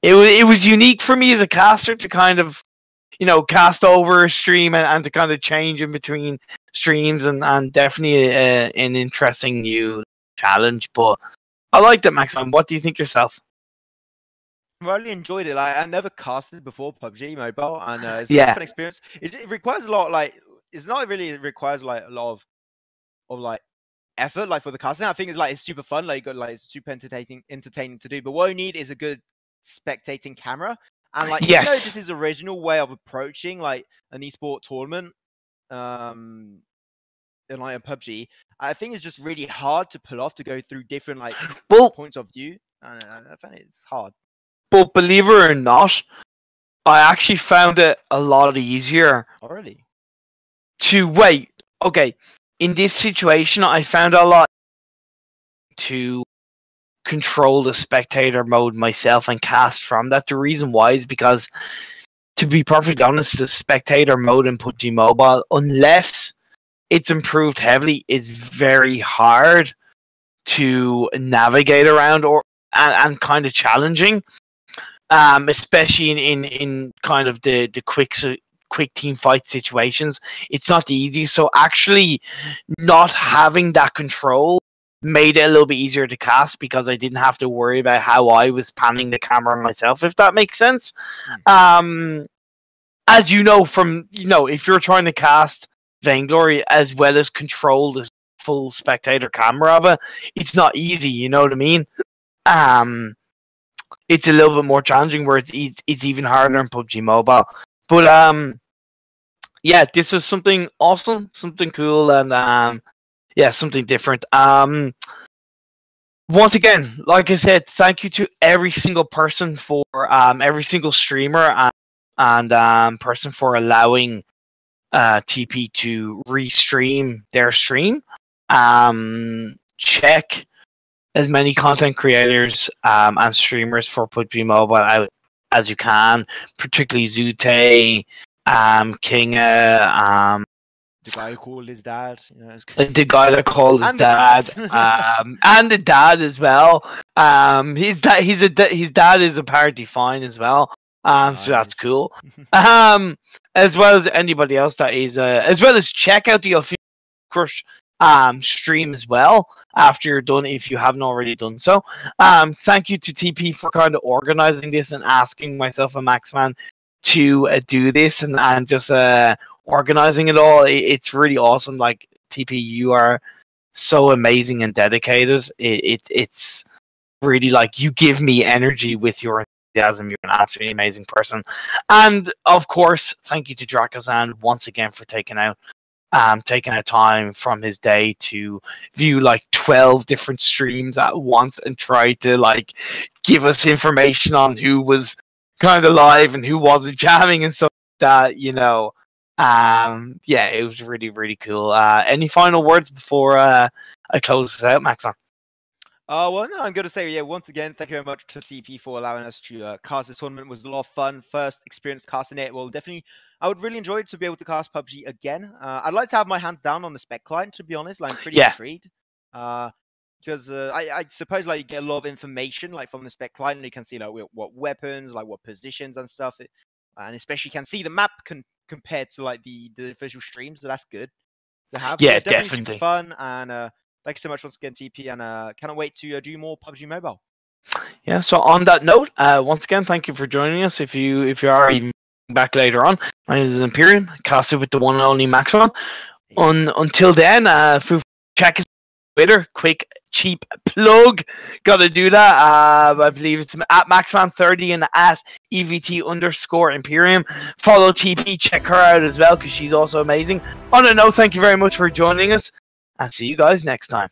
it was unique for me as a caster to kind of cast over a stream and to kind of change in between streams, and definitely an interesting new challenge. But I liked it, Maxman. What do you think yourself? I really enjoyed it. I never casted before PUBG Mobile, and it's a fun experience. It requires a lot. It's not really. It requires a lot of effort, for the casting. I think it's super fun. It's super entertaining to do. But what you need is a good spectating camera. And even though this is original way of approaching an esport tournament, in a PUBG, I think it's just really hard to pull off, to go through different points of view, and I find it's hard. But believe it or not, I actually found it a lot easier already to wait. Okay, in this situation, I found a lot to control the spectator mode myself and cast from that. The reason why is because, to be perfectly honest, the spectator mode in PUBG Mobile, unless it's improved heavily, is very hard to navigate around and kind of challenging, especially in kind of the quick team fight situations. It's not the easiest. So actually not having that control made it a little bit easier to cast, because I didn't have to worry about how I was panning the camera myself, if that makes sense. As you know, from if you're trying to cast Vainglory as well as control the full spectator camera of it, it's not easy, you know what I mean? It's a little bit more challenging, where it's even harder in PUBG Mobile. But yeah, this was something awesome, something cool, and something different. Once again, like I said, thank you to every single person for every single streamer and person for allowing TP to restream their stream. Check as many content creators and streamers for PUBG Mobile out as you can, particularly Zute, Kinga, The guy who called his dad. You know, the guy that called his dad, and the dad as well. His dad is apparently fine as well. Nice. So that's cool. As well as anybody else that is, as well as check out the official Crush stream as well after you're done if you haven't already done so. Thank you to TP for kind of organizing this and asking myself and Maxman to do this and just organizing it all. It's really awesome. Like TP, you are so amazing and dedicated. It's really like you give me energy with your enthusiasm. You're an absolutely amazing person. And of course, thank you to Drakazan once again for taking out time from his day to view like 12 different streams at once and try to like give us information on who was kind of live and who wasn't jamming and stuff like that, you know. Yeah, it was really, really cool. Any final words before I close this out, Maxon? Well, no, I'm going to say, yeah, once again, thank you very much to TP for allowing us to cast this tournament. It was a lot of fun. First experience casting it. Well, definitely, I would really enjoy it to be able to cast PUBG again. I'd like to have my hands down on the spec client, to be honest. Like, I'm pretty intrigued. Because I suppose like you get a lot of information like from the spec client, and you can see like what weapons, like what positions and stuff, and especially you can see the map compared to like the official streams. So that's good to have. Yeah, definitely super fun. And thank you so much once again, TP, and cannot wait to do more PUBG Mobile. Yeah. So on that note, once again, thank you for joining us. If you are even back later on, my name is ImPERium, casted with the one and only Maxman. Until then, check us on Twitter. Quick, cheap plug. Gotta do that. I believe it's at Maxman30 and at EVT_ImPERium. Follow TP, check her out as well because she's also amazing. On a note, thank you very much for joining us and see you guys next time.